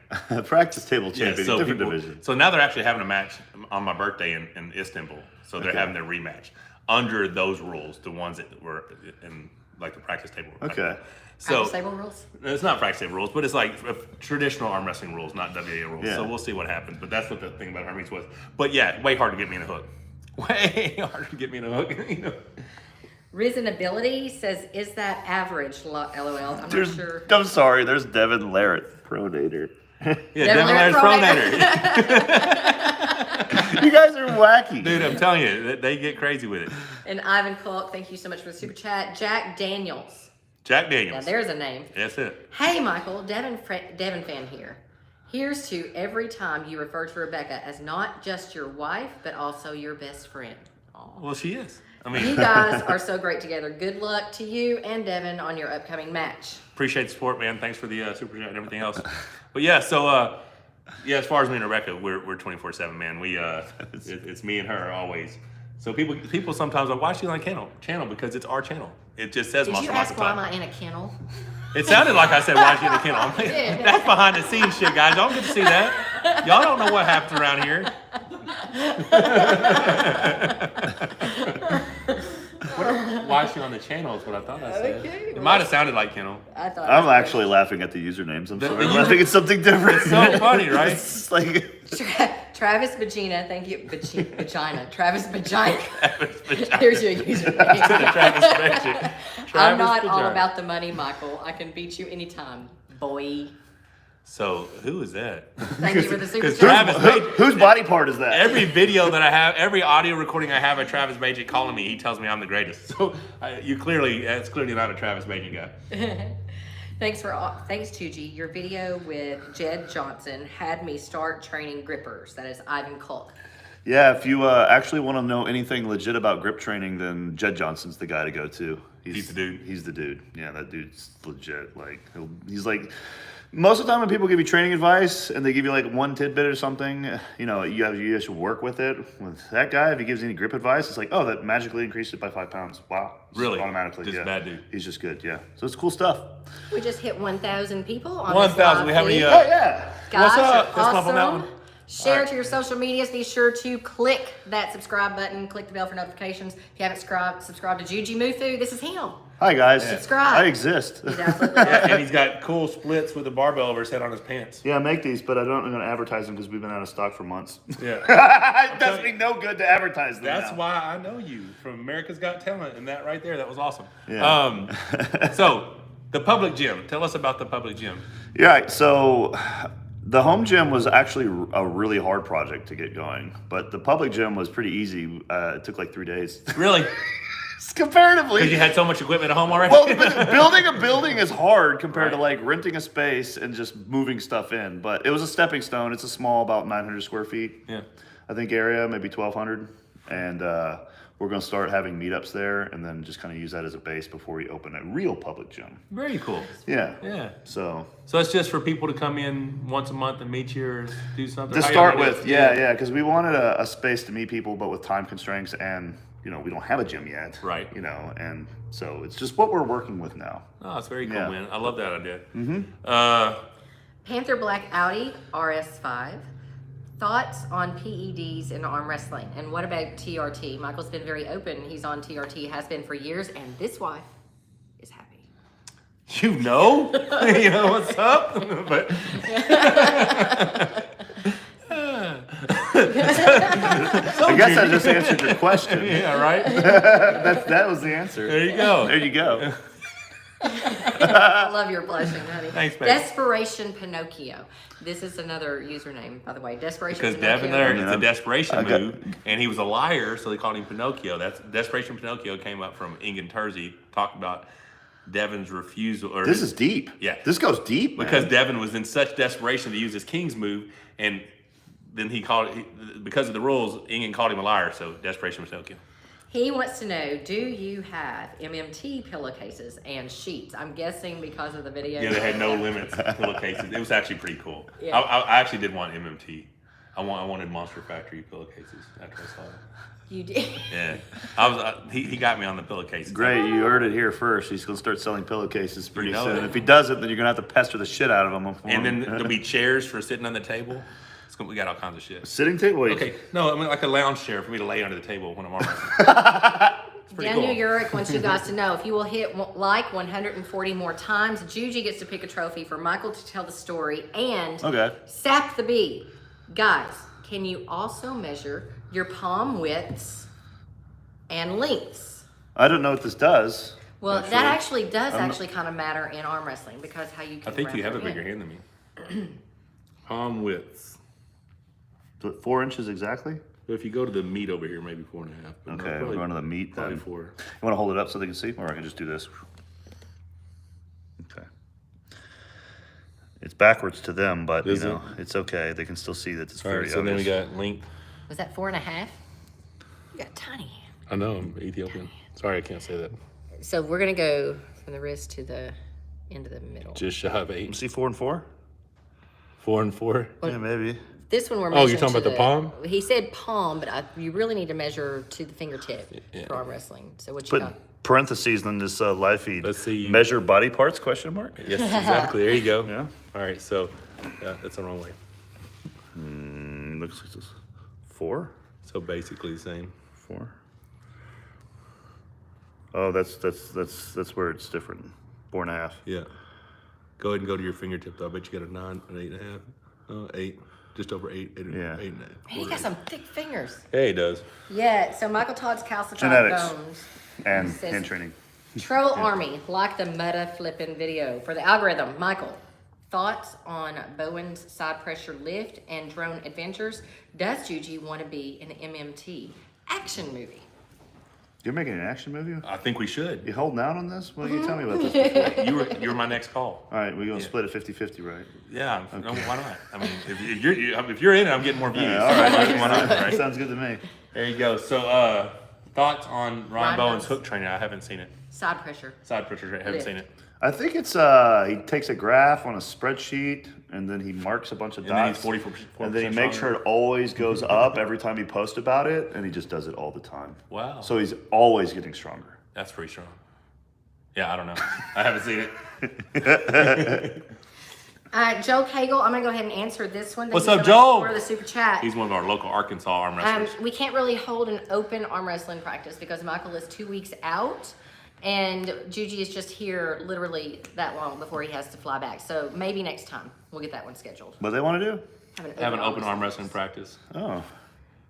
Practice table champion, so different people- division. So now they're actually having a match on my birthday in Istanbul. So they're Okay. having their rematch under those rules, the ones that were in like the practice table. Okay. So Practice table rules? it's not practice table rules, but it's like traditional arm wrestling rules, not WA rules. Yeah. So we'll see what happens. But that's what the thing about Hermes was. But yeah, way hard to get me in a hook. Way harder to get me in a hook. You know? Risen Ability says, is that average? LOL. I'm not sure. I'm sorry, there's Devin Larrett, Pronator. Yeah, Devin Devin Larratt's Larratt's pronator. You guys are wacky. Dude, I'm telling you, they get crazy with it. And Ivan Clark, thank you so much for the super chat. Jack Daniels. Jack Now Daniels. there's a name. That's it. Hey, Michael, Devin fan here. Here's to every time you refer to Rebecca as not just your wife, but also your best friend. Aw. Well, she is. I You mean, guys are so great together. Good luck to you and Devin on your upcoming match. appreciate the support, man. Thanks for the super chat and everything else. But yeah, so yeah, as far as me and Rebecca, we're 24/7, man. We it's me and her always. So people sometimes are like, why is she on a channel? Because it's our channel. It just says Did you Monster ask Michael why am Todd. I in a kennel? It sounded like I said, why is she in a kennel? I'm like, did. that's behind the scenes shit, guys. Y'all don't get to see that. Y'all don't know what happens around here. Why is she on the channel is what I thought I said. Okay, It well, might have sounded like kennel. I thought I'm actually laughing at the usernames. I'm The- sorry. the I'm laughing at something different. It's so funny, right? It's like Travis Vagina, thank you. Vagina. Travis Vagina. Travis Vagina. Here's your username. Travis Vagina. I'm Travis not all Vagina. about the money, Michael. I can beat you anytime, boy. So who is that? Thank you for the super Because chat. Travis Major, whose body part is that? every video that I have, every audio recording I have of Travis Major calling me, he tells me I'm the greatest. So it's clearly not a Travis Major guy. Thanks, Juji. Your video with Jed Johnson had me start training grippers. That is Ivan Kulk. Yeah, if you actually want to know anything legit about grip training, then Jed Johnson's the guy to go to. He's the dude. He's the dude. Yeah, that dude's legit. Like he's like most of the time when people give you training advice and they give you like one tidbit or something, you know, you should work with it. With that guy, if he gives any grip advice, it's like, oh, that magically increased it by 5 pounds. Wow. Just Really? automatically. Just yeah. bad dude. He's just good. Yeah. So it's cool stuff. We just hit 1,000 people on 1,000. We have any, feed. Oh yeah. Guys, What's up? you're Fist bump on that awesome. one. Share All right. to your social medias. Be sure to click that subscribe button. Click the bell for notifications. If you haven't subscribe to Jujimufu. This is him. Hi guys. Subscribe. I exist. He's absolutely Yeah, awesome. and he's got cool splits with a barbell over his head on his pants. Yeah, I make these, but I'm going to advertise them because we've been out of stock for months. Yeah. It does me no good to advertise them. That's now. why I know you from America's Got Talent, and that right there, that was awesome. Yeah. So the public gym. Tell us about the public gym. Yeah, so The home gym was actually a really hard project to get going, but the public gym was pretty easy. It took like 3 days. Really? Comparatively. Because you had so much equipment at home already? Well, but building a building is hard compared to like renting a space and just moving stuff in. But it was a stepping stone. It's a small, about 900 square feet. Yeah. I think area, maybe 1,200. And we're going to start having meetups there and then just kind of use that as a base before we open a real public gym. Very cool. Yeah. Yeah. So it's just for people to come in once a month and meet you or do something? to How start y'all do with, it? yeah, because we wanted a space to meet people, but with time constraints and, we don't have a gym yet. Right. And so it's just what we're working with now. Oh, it's very cool, Yeah. man. I love that idea. Panther Black Audi RS5. Thoughts on PEDs in arm wrestling? And what about TRT? Michael's been very open. He's on TRT, has been for years, and this wife is happy. You know what's up? But I guess I just answered your question. yeah, right? That was the answer. There you go. There you go. I love your blushing, honey. Thanks, babe. Desperation Pinocchio. This is another username, by the way. Desperation Because Pinocchio. Devin there, Yeah. it's a desperation I got- move, and he was a liar, so they called him Pinocchio. That's Desperation Pinocchio came up from Ingen Terzi, talked about Devin's refusal. Or This is deep. Yeah. This goes deep, man. because Devin was in such desperation to use his King's move, and then because of the rules, Ingen called him a liar, so Desperation Pinocchio. He wants to know, do you have MMT pillowcases and sheets? I'm guessing because of the video. Yeah, they had no limits pillowcases. It was actually pretty cool. Yeah. I actually did want MMT. I wanted Monster Factory pillowcases after I saw it. You did. Yeah, he got me on the pillowcases. Great, you heard it here first. He's going to start selling pillowcases pretty You know soon. it. If he doesn't, then you're going to have to pester the shit out of him. And then there'll be chairs for sitting on the table. We got all kinds of shit. Sitting table? Wait. Okay, no, I mean like a lounge chair for me to lay under the table when I'm arm wrestling. It's pretty Daniel cool. Urick wants you guys to know, if you will hit like 140 more times, Juji gets to pick a trophy for Michael to tell the story and Okay. Sap the Bee. Guys, can you also measure your palm widths and lengths? I don't know what this does. Well, that actually does kind of matter in arm wrestling because how you I can think you have a wrestle bigger in. hand than me. Palm widths. 4 inches exactly? So if you go to the meat over here, maybe 4.5. but Okay, probably- we're going to the meat Probably then. 4. You want to hold it up so they can see? Or I can just do this. Okay. It's backwards to them, but, Is it? it's okay. They can still see that it's All very right, so then we obvious. got length. Was that 4.5? You got a tiny hand. I know, I'm Ethiopian. Sorry, I can't say that. So we're going to go from the wrist to the end of the middle. Just shy of 8. See 4 and 4? 4 and 4. Yeah, maybe. This one we're Oh, you're measuring talking to about the palm? He said palm, but you really need to measure to the fingertip Yeah. for arm wrestling. So what you Put got? parentheses in this live feed. Let's see. Measure body parts, question mark? Yes, exactly. There you go. Yeah. All right, so that's the wrong way. Looks like this. 4? So basically the same. 4? Oh, that's where it's different. 4.5. Yeah. Go ahead and go to your fingertip though. I bet you got a 9, an 8.5. 8. Just over 8. 8 Yeah. 8.5. Man, he got some thick fingers. Yeah, he does. Yeah, so Michael Todd's calcified Genetics. bones. And Says- hand training. Troll Army, like the meta flipping video. For the algorithm, Michael, thoughts on Bowen's side pressure lift and drone adventures? Does Juji want to be an MMT action movie? You're making an action movie? I think we should. You holding out on this? Why didn't you tell me about this before? You were my next call. All right, we're going to Yeah. split it 50-50, right? Yeah, no, why not? I mean, if you're in it, I'm getting more views. Yeah, all right. Why not? Right? Sounds good to me. There you go. So, thoughts on Ryan Ryan Bowen's Bowen's- hook training? I haven't seen it. Side pressure. Side pressure, I haven't Yeah. seen it. I think it's he takes a graph on a spreadsheet and then he marks a bunch of And then he's dots. 44% And then he makes sure it always goes up every time he posts about it, and he just does it all the time. Wow. So he's always getting stronger. That's pretty strong. Yeah, I don't know. I haven't seen it. Joe Cagle, I'm going to go ahead and answer this one. Thank What's you so up, much Joe? For the super chat. He's one of our local Arkansas arm wrestlers. We can't really hold an open arm wrestling practice because Michael is 2 weeks out, and Juji is just here literally that long before he has to fly back. So maybe next time we'll get that one scheduled. What they want to do? Have an open arm wrestling practice. Oh.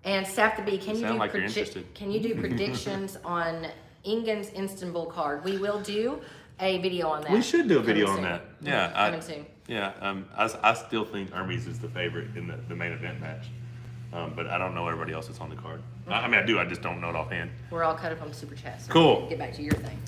And Staff the B, can you Sound do like you're interested. can you do predictions on Ingen's Istanbul card? We will do. a video on that. We should do a video Coming on soon. that. Yeah, Coming soon. Yeah, I still think Hermes is the favorite in the main event match, but I don't know everybody else that's on the card. I mean, I do. I just don't know it offhand. We're all cut up on super chat. So Cool. Get back to your thing.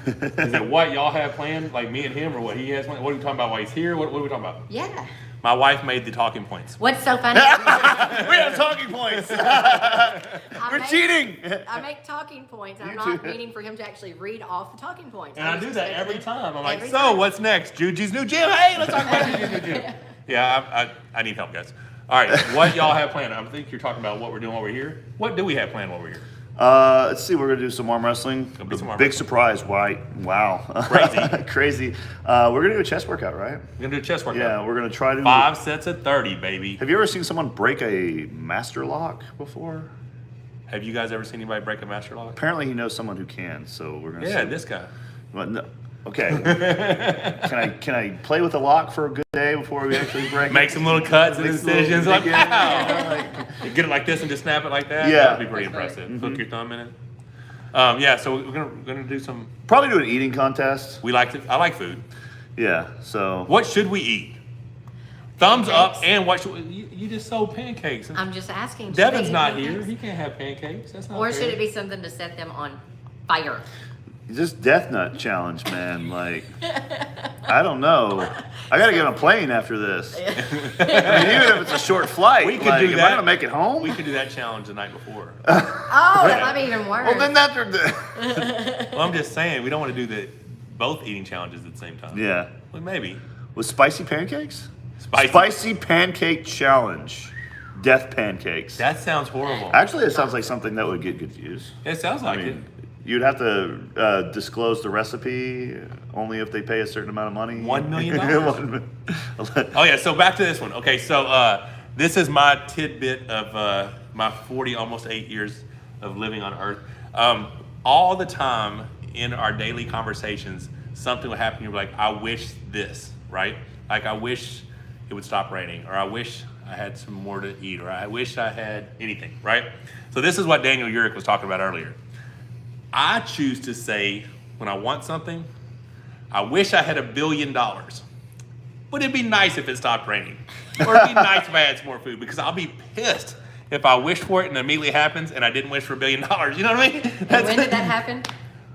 Is it what y'all have planned, like me and him, or what he has planned? What are we talking about? Why he's here? What are we talking about? Yeah. My wife made the talking points. What's so funny? We have talking points. We're cheating. I make talking points. I'm You not too. meaning for him to actually read off the talking points. And I I'm do just that expecting every it time. I'm like, every so time. what's next? Juji's new gym. Hey, let's talk about Juji's new gym. Yeah, I need help, guys. All right, what y'all have planned? I think you're talking about what we're doing while we're here. What do we have planned while we're here? Let's see. We're gonna do some arm wrestling. Gonna be some arm Big wrestling. surprise. Why? Wow. Crazy. Crazy. We're gonna do a chest workout, right? We're gonna do a chest workout. Yeah. We're gonna try to. 5 sets of 30, baby. Have you ever seen someone break a master lock before? Have you guys ever seen anybody break a master lock? Apparently, he knows someone who can. So we're gonna. Yeah, see. this guy. Well, no. Okay. Can I play with the lock for a good day before we actually break? Make some little cuts and Make some little- incisions. Like, yeah, wow. You get it like this and just snap it like that. Yeah. That'd be pretty That's right. impressive. Hook your thumb in it. Yeah, so we're gonna do some. Probably do an eating contest. I like food. Yeah. So. What should we eat? Thumbs up. Pancakes. And what should you just sold pancakes? I'm just asking. should Devin's they eat not pancakes? here. He can't have pancakes. That's not Or fair. should it be something to set them on fire? Just death nut challenge, man. Like, I don't know. I gotta get on a plane after this. I mean, even if it's a short flight, We could like, do am that. I gonna make it home? We could do that challenge the night before. Oh, that might be even worse. well, then that's Well, I'm just saying we don't want to do both eating challenges at the same time. yeah. Well, maybe. With spicy pancakes? Spicy. Spicy pancake challenge. Death pancakes. That sounds horrible. Actually, it sounds like something that would get good views. It sounds like I it. mean, you'd have to disclose the recipe only if they pay a certain amount of money. $1 million. Oh, Oh yeah, so back to this one. Okay, so this is my tidbit of my 40, almost 8 years of living on Earth. All the time in our daily conversations, something would happen. You're like, I wish this, right? Like, I wish it would stop raining, or I wish I had some more to eat, or I wish I had anything, right? So this is what Daniel Urich was talking about earlier. I choose to say, when I want something, I wish I had $1 billion. But it'd be nice if it stopped raining. Or it'd be nice if I had some more food, because I'll be pissed if I wish for it and it immediately happens and I didn't wish for $1 billion. You know what I mean? And when did that happen?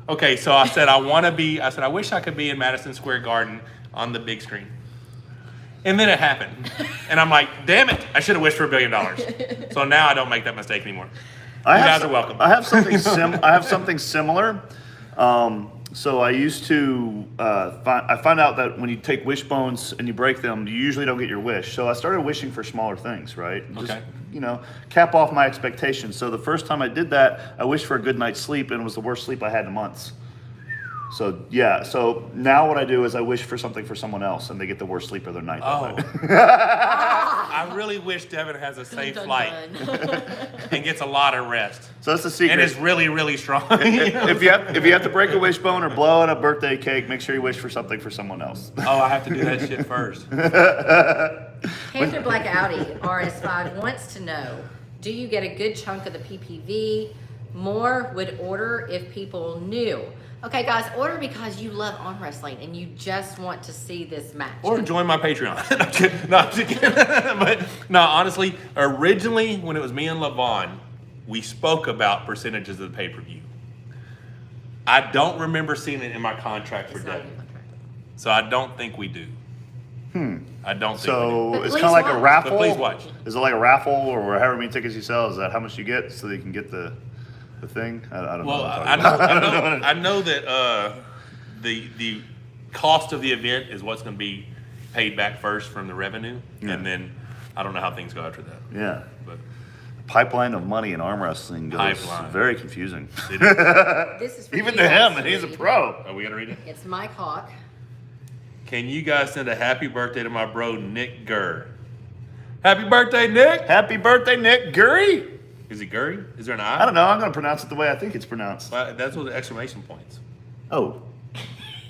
Okay, so I said, I wish I could be in Madison Square Garden on the big screen. And then it happened. And I'm like, damn it, I should have wished for $1 billion. So now I don't make that mistake anymore. You guys are welcome. I have something I have something similar. So I used to I found out that when you take wishbones and you break them, you usually don't get your wish. So I started wishing for smaller things, right? Just, Okay. cap off my expectations. So the first time I did that, I wished for a good night's sleep, and it was the worst sleep I had in months. So yeah, so now what I do is I wish for something for someone else, and they get the worst sleep of their night. Oh. I really wish Devin has a safe Dun, flight dun. and gets a lot of rest. So that's the secret. And is really, really strong. if you have to break a wishbone or blow out a birthday cake, make sure you wish for something for someone else. Oh, I have to do that shit first. Panther Black Audi RS5 wants to know, do you get a good chunk of the PPV? More would order if people knew. Okay, guys, order because you love arm wrestling and you just want to see this match. Or join my Patreon. No, I'm kidding. No, I'm just kidding. But no, honestly, originally when it was me and LaVon, we spoke about percentages of the pay-per-view. I don't remember seeing it in my contract for It's not in Devin. your contract. So I don't think we do. I don't think we do. So But it's please kind of like a watch. raffle. But please watch. Is it like a raffle or however many tickets you sell? Is that how much you get so that you can get the thing? I don't know. Well, what I I'm know, talking I about. know, I know that the cost of the event is what's going to be paid back first from the revenue, Yeah. and then I don't know how things go after that. Yeah. But Pipeline of money in arm wrestling goes Pipeline. very confusing. it is. This is for Even you to guys him, and he's a read. pro. Are we gonna read it? It's Mike Hawk. Can you guys send a happy birthday to my bro Nick Gurr? Happy birthday, Nick! Happy birthday, Nick Gurry. Is he Gurry? Is there an I? I don't know. I'm going to pronounce it the way I think it's pronounced. Well, that's what the exclamation points. Oh,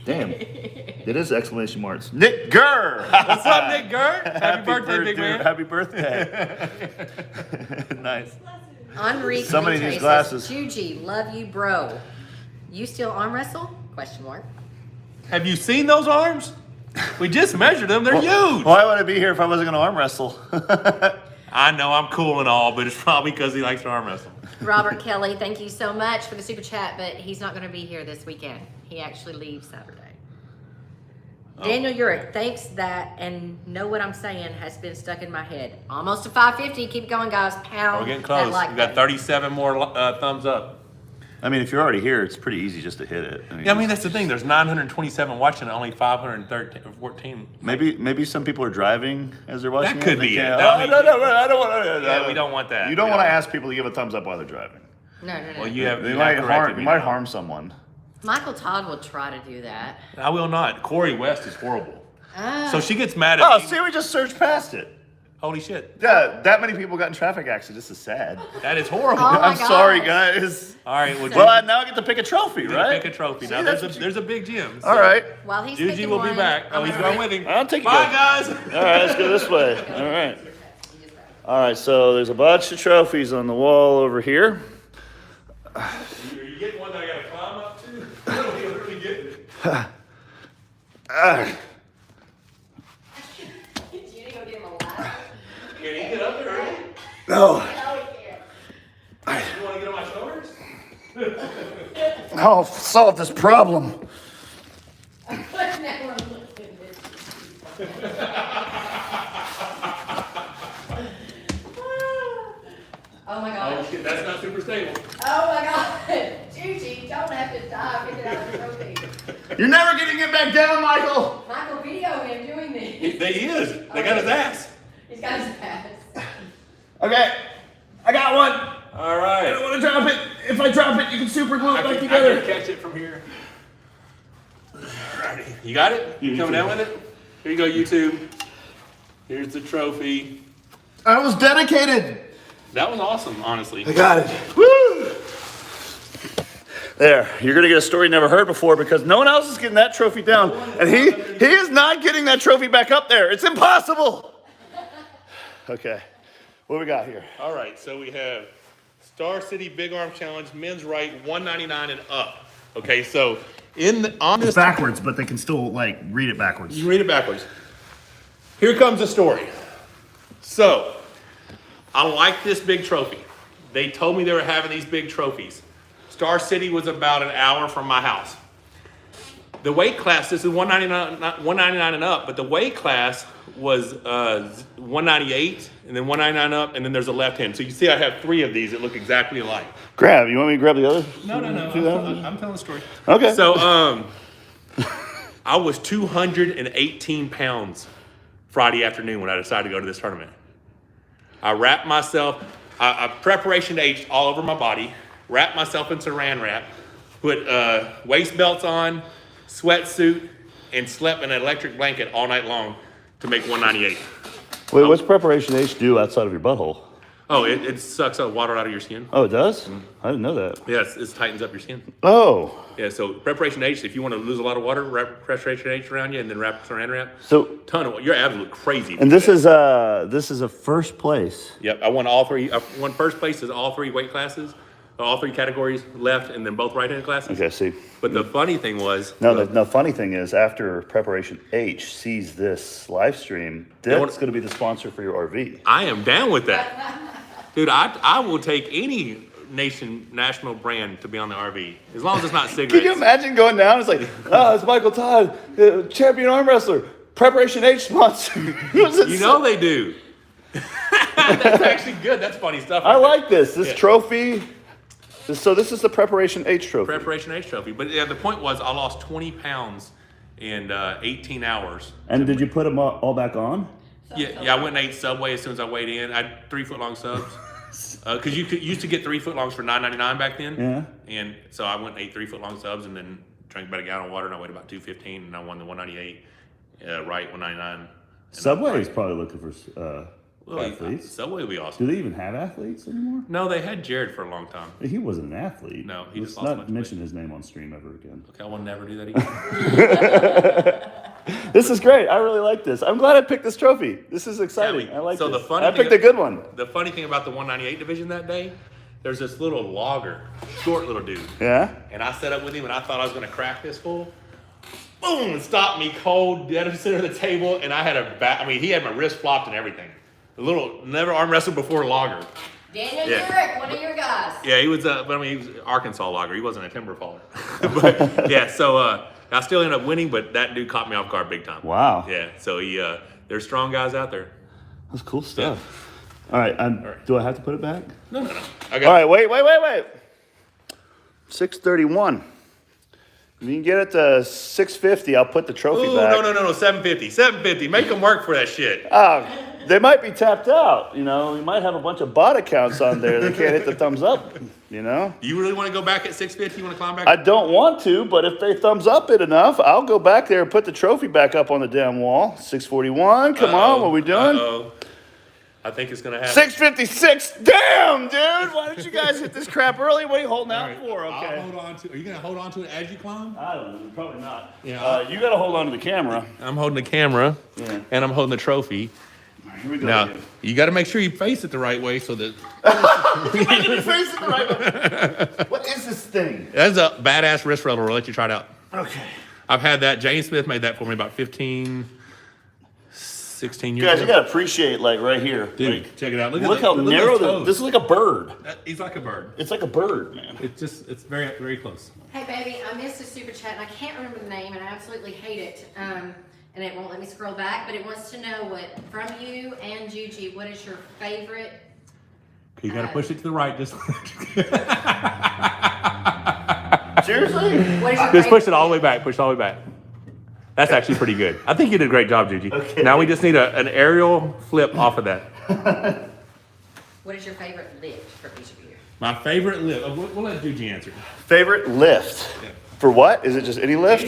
damn. It is exclamation marks. Nick Gurr. What's up, Nick Gurr? Happy birthday, big man. Happy birthday. Nice. Enrique Somebody Rite needs says, glasses. Juji, love you, bro. You still arm wrestle? Question mark. Have you seen those arms? We just measured them. They're huge. Why would I be here if I wasn't going to arm wrestle? I know I'm cool and all, but it's probably because he likes to arm wrestle. Robert Kelly, thank you so much for the super chat, but he's not going to be here this weekend. He actually leaves Saturday. Daniel Urick, thanks that, and know what I'm saying has been stuck in my head. Almost to 550. Keep going, guys. Pound. We're getting that close. like We got button. 37 more thumbs up. I mean, if you're already here, it's pretty easy just to hit it. Yeah, I mean that's the thing. There's 927 watching, and only 514. Maybe some people are driving as they're watching. That could it. They be it. can't- I Oh, mean- no, I don't want to. Yeah, we don't want that. You don't We want to don't. ask people to give a thumbs up while they're driving. No. Well, you have. They you might have harm. corrected You me might now. harm someone. Michael Todd will try to do that. I will not. Corey West is horrible. Ah. So she gets mad at Oh, me. see, we just searched past it. Holy shit. Yeah, that many people got in traffic accidents. This is sad. That is horrible. Oh my I'm sorry, gosh. guys. All right. Well, Well, now I get to pick a trophy, you right? pick a trophy. See, Now that's there's a big gym. So All right. While he's Juji picking will be one, back. Oh, I'm he's gonna going with him. I'll take you Bye, guys. guys. All right, let's go this way. All right. All right, so there's a bunch of trophies on the wall over here. Are you getting one that I got to climb up to? I don't think I'm really getting it. You need to go get him a ladder. Can he get up there? Right? No. No, he can't. You want to get on my shoulders? I'll solve this problem. Never looked at this. Oh my Oh god. shit, that's not super stable. Oh my god. Juji, don't have to dive into that trophy. You're never getting it back down, Michael. Michael, video him doing this. He is. They got his ass. He's got his ass. Okay, I got one. All I right. don't want to drop it. If I drop it, you can super glue it I back can together. catch it from here. Alrighty. You got it? You Yeah, coming YouTube. down with it? Here you go, YouTube. Here's the trophy. I was dedicated. That was awesome, honestly. I got it. Woo! There, you're gonna get a story you never heard before because no one else is getting that trophy down, and he is not getting that trophy back up there. It's impossible. Okay, what we got here? All right, so we have Star City Big Arm Challenge, men's right, 199 and up. Okay, so on this, backwards, but they can still like read it backwards. you read it backwards. Here comes the story. So, I like this big trophy. They told me they were having these big trophies. Star City was about an hour from my house. The weight class, this is 199 and up, but the weight class was 198, and then 199 up, and then there's a left hand. So you see I have 3 of these that look exactly alike. Grab. You want me to grab the other? No. I'm telling the story. Okay. So, I was 218 pounds Friday afternoon when I decided to go to this tournament. I wrapped myself, I preparation aged all over my body, wrapped myself in saran wrap, put waist belts on, sweatsuit, and slept in an electric blanket all night long to make 198. Wait, what's preparation H do outside of your butthole? Oh, it sucks out water out of your skin. Oh, it does? I didn't know that. Yes, it tightens up your skin. Oh, Yeah, so preparation H, if you want to lose a lot of water, wrap preparation H around you and then wrap saran wrap. so Ton of your abs look crazy. and this is a first place. Yep, I won all 3. I won first place in all 3 weight classes, all 3 categories, left and then both right-hand classes. Okay, see. But the funny thing was, No, the funny thing is, after Preparation H sees this live stream, that's going to be the sponsor for your RV. I am down with that. Dude, I will take any national brand to be on the RV, as long as it's not cigarettes. Can you imagine going down? It's like, oh, it's Michael Todd, champion arm wrestler, Preparation H sponsor. You know they do. That's actually good. That's funny stuff. I right there. like this. This Yeah. trophy. So this is the Preparation H trophy. Preparation H trophy. But yeah, the point was I lost 20 pounds in 18 hours. And did you put them all back on? Yeah, I went and ate Subway as soon as I weighed in. I had 3-foot-long subs. Because you used to get 3-foot-longs for $9.99 back then. Yeah. And so I went and ate 3-foot-long subs and then drank about a gallon of water and I weighed about 215 and I won the 198, right, 199. Subway is probably looking for athletes. Subway would be Do awesome. they even have athletes anymore? No, they had Jared for a long time. He wasn't an athlete. No, he Let's just lost a bunch not of mention his name on stream ever again. Okay, I will never do that again. This is great. I really like this. I'm glad I picked this trophy. This is exciting. Yeah, I like so this. the funny I thing- picked a good one. The funny thing about the 198 division that day, there's this little logger, short little dude. Yeah? And I set up with him and I thought I was going to crack this fool. boom, stopped me cold dead in the center of the table, and I had a back. I mean, he had my wrist flopped and everything. A little, never arm wrestled before logger. Daniel Yeah. Urick, one of your guys. Yeah, he was, but I mean, he was Arkansas logger. He wasn't a timber faller. But yeah, so I still ended up winning, but that dude caught me off guard big time. Wow. Yeah, so there's strong guys out there. That's cool stuff. All right, do I have to put it back? No. All right, wait. 631. If you can get it to 650, I'll put the trophy Ooh, back. no, 750. Make them work for that shit. They might be tapped out, you know. You might have a bunch of bot accounts on there that can't hit the thumbs up, you know. You really want to go back at 650? You want to climb back? I don't want to, but if they thumbs up it enough, I'll go back there and put the trophy back up on the damn wall. 641, come on, what are we doing? Uh-oh. I think it's going to happen. 656, damn, dude. Why don't you guys hit this crap early? What are you holding out for? Okay. I'll hold on to. Are you going to hold on to it as you climb? I don't know, probably not. Yeah. You got to hold on to the camera. I'm holding the camera, and I'm holding the trophy. Here we go. Now, again. you got to make sure you face it the right way so that... I didn't face it the right way. What is this thing? That's a badass wrist roller. We'll let you try it out. Okay. I've had that. James Smith made that for me about 15, 16 years Guys, you ago. got to appreciate, like, right here. Dude, Like, check it out. look how narrow this is. Like a bird. He's like a bird. It's like a bird, man. It's very, very close. Hey, baby, I missed a super chat, and I can't remember the name, and I absolutely hate it. And it won't let me scroll back, but it wants to know from you and Juji, what is your favorite? You got to push it to the right. Just Seriously? What is your push favorite it all the way back. Push it all the way back. That's actually pretty good. I think you did a great job, Juji. Okay. Now we just need an aerial flip off of that. What is your favorite lift from each of you? My favorite lift. We'll let Juji answer. Favorite lift? Yeah. For what? Is it just any lift?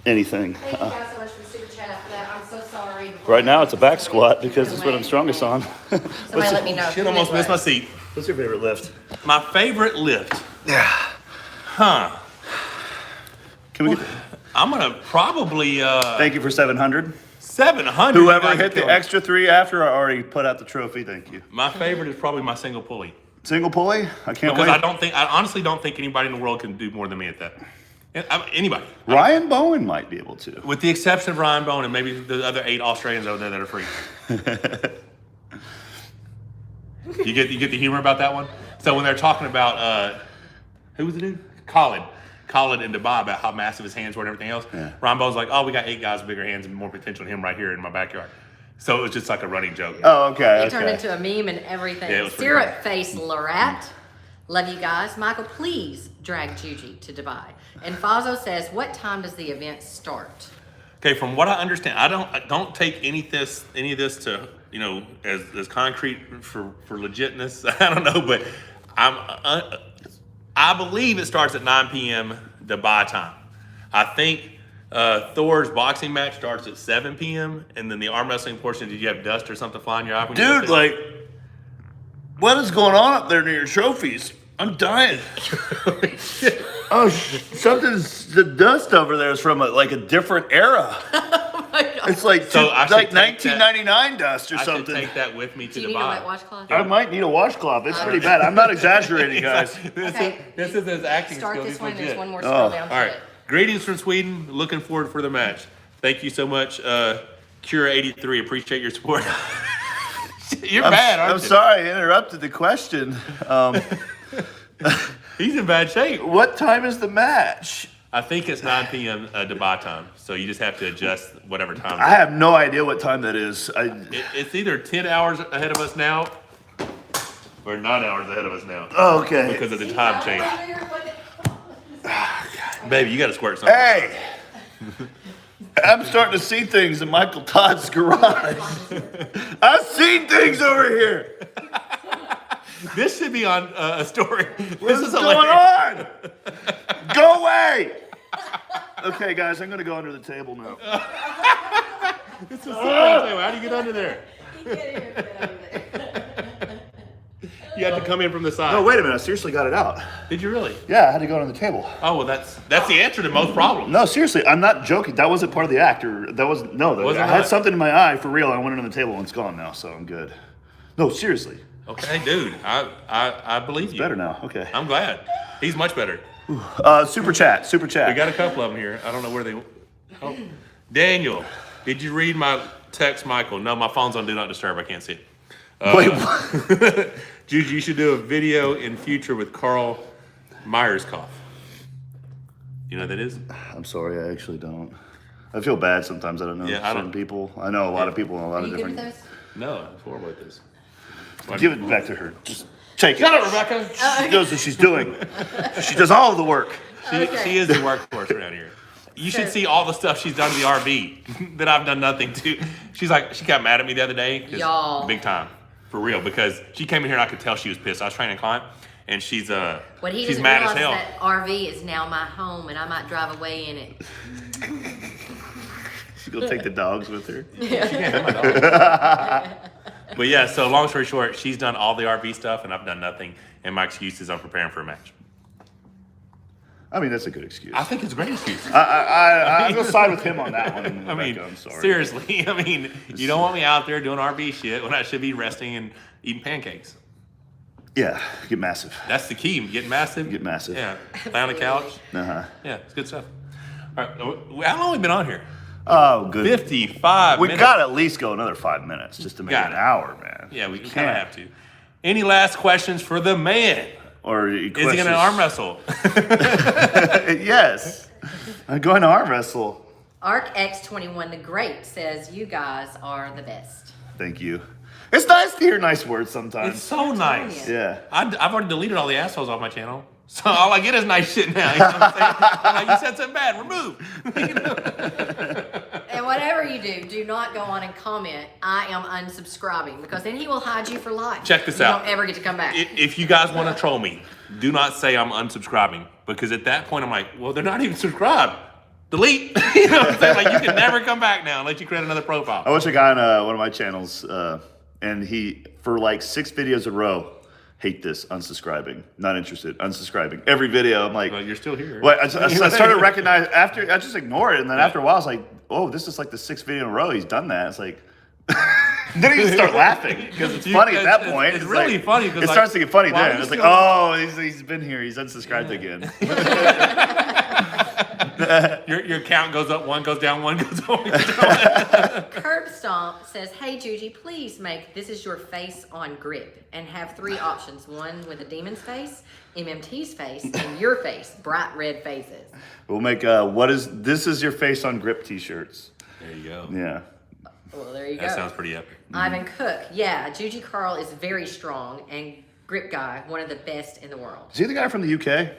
Anything. Thank you guys so much for the super chat for that. I'm so sorry. Right now it's a back squat because it's what I'm strongest on. Somebody let me know. Shit, who almost it missed my was. seat. What's your favorite lift? My favorite lift. Yeah. Huh. Can we get I'm gonna probably Thank you for 700. 700. Whoever You guys hit are the killing me. extra 3 after, I already put out the trophy. Thank you. My favorite is probably my single pulley. Single pulley? I can't Because wait. I honestly don't think anybody in the world can do more than me at that. Anybody. Ryan Bowen might be able to. With the exception of Ryan Bone and maybe the other 8 Australians over there that are free. You get the humor about that one? So when they're talking about who was the dude? Khalid in Dubai about how massive his hands were and everything else. Yeah. Ryan Bone's like, oh, we got 8 guys with bigger hands and more potential than him right here in my backyard. So it was just like a running joke. Oh, okay. It turned Okay. into a meme and everything. Yeah, it was pretty Syrup face Lorat. Love you guys. Michael, please drag Juji to Dubai. And Fazo says, what time does the event start? Okay, from what I understand, I don't take any of this to as concrete for legitness. I don't know, but I believe it starts at 9 p.m. Dubai time. I think Thor's boxing match starts at 7 p.m. and then the arm wrestling portion. Did you have dust or something flying your eye? When you Dude, looked like, what is going on up there near your trophies? I'm dying. Oh, something's the dust over there is from a different era. It's like So I should like take that- 1999 dust or I should something. take that with me to Do you Dubai. need a wet washcloth? I might need a washcloth. It's pretty bad. I'm not exaggerating, guys. This is his acting Start skills. this He's one. There's legit. one more scroll down to All right. it. Greetings from Sweden. Looking forward for the match. Thank you so much, Cura83. Appreciate your support. You're bad, aren't I'm you? sorry I interrupted the question. He's in bad shape. What time is the match? I think it's 9 p.m. Dubai time, so you just have to adjust whatever time. I have no idea what time that is. It's either 10 hours ahead of us now or 9 hours ahead of us now Okay. because of the time change. Baby, you got to squirt something. Hey! I'm starting to see things in Michael Todd's garage. I've seen things over here. This should be on a story. What's going on? Go away! Okay, guys, I'm gonna go under the table now. It's a story. How do you get under there? You had to come in from the side. No, wait a minute. I seriously got it out. Did you really? Yeah, I had to go under the table. Oh, well, that's the answer to most problems. No, seriously, I'm not joking. That wasn't part of the act. Was it I had not? something in my eye for real. I went under the table and it's gone now, so I'm good. No, seriously. Okay, dude, I believe you. Better now. Okay. I'm glad. He's much better. Super chat. We got a couple of them here. I don't know where they. Oh, Daniel, did you read my text, Michael? No, my phone's on Do Not Disturb. I can't see it. Wait, what? Juji, you should do a video in future with Carl Myerscough. You know what that is? I'm sorry, I actually don't. I feel bad sometimes. I don't know certain people. I know a lot of people in a lot Are of you good with different. those? No, I'm horrible at this. Give it back to her. Just take it. Shut up, Rebecca. She knows what she's doing. She does all of the work. She is the workhorse around here. You should see all the stuff she's done to the RV that I've done nothing to. She got mad at me the other day. 'Cause Y'all. Big time. For real. Because she came in here and I could tell she was pissed. I was training a client and she's What he she's doesn't mad realize as hell. is that RV is now my home and I might drive away in it. She's gonna take the dogs with her. She can't have my dog. But yeah, so long story short, she's done all the RV stuff and I've done nothing. And my excuse is I'm preparing for a match. I mean, that's a good excuse. I think it's a great excuse. I'm gonna side with him on that one. I mean, Rebecca, I'm sorry. seriously. I mean, you don't want me out there doing RV shit when I should be resting and eating pancakes. Yeah, get massive. That's the key. Get massive. Get massive. Yeah. Lay on the couch. Uh-huh. Yeah, it's good stuff. All right. How long have we been on here? Oh, good. 55 We minutes. got to at least go another 5 minutes just to make Got it it. an hour, man. Yeah, we kind can't. of have to. Any last questions for the man? Or Is he going to arm wrestle? Yes. I'm going to arm wrestle. ArcX21 the Great says you guys are the best. Thank you. It's nice to hear nice words sometimes. It's so nice. you. Yeah. I've already deleted all the assholes off my channel. So all I get is nice shit now. You know what I'm saying? I'm like, you said something bad, remove. You know? And whatever you do not go on and comment, I am unsubscribing, because then he will hide you for life. Check this you out. don't ever get to come back. If you guys want to troll me, do not say I'm unsubscribing, because at that point I'm like, well, they're not even subscribed. Delete. You know what I'm saying? Like, you can never come back now unless you create another profile. I watched a guy on one of my channels, and he, for like 6 videos in a row, hate this, unsubscribing, not interested, unsubscribing. Every video, I'm like, Well, you're still here. what? I started to recognize after, I just ignore it, and then after a while, I was like, oh, this is like the 6th video in a row he's done that. It's like, then you just start laughing because it's funny at that point. It's really like, funny. It starts to get funny why then. are It's you like, still- oh, he's been here. He's unsubscribed again. Your count goes up, one goes down, one goes up. Curb Stomp says, hey Juji, please make this is your face on grip and have 3 options. One with a demon's face, MMT's face, and your face, bright red faces. We'll make this is your face on grip t-shirts. There you go. Yeah. Well, there you go. That sounds pretty epic. Ivan Cook, yeah, Juji Carl is very strong and grip guy, one of the best in the world. Is he the guy from the UK?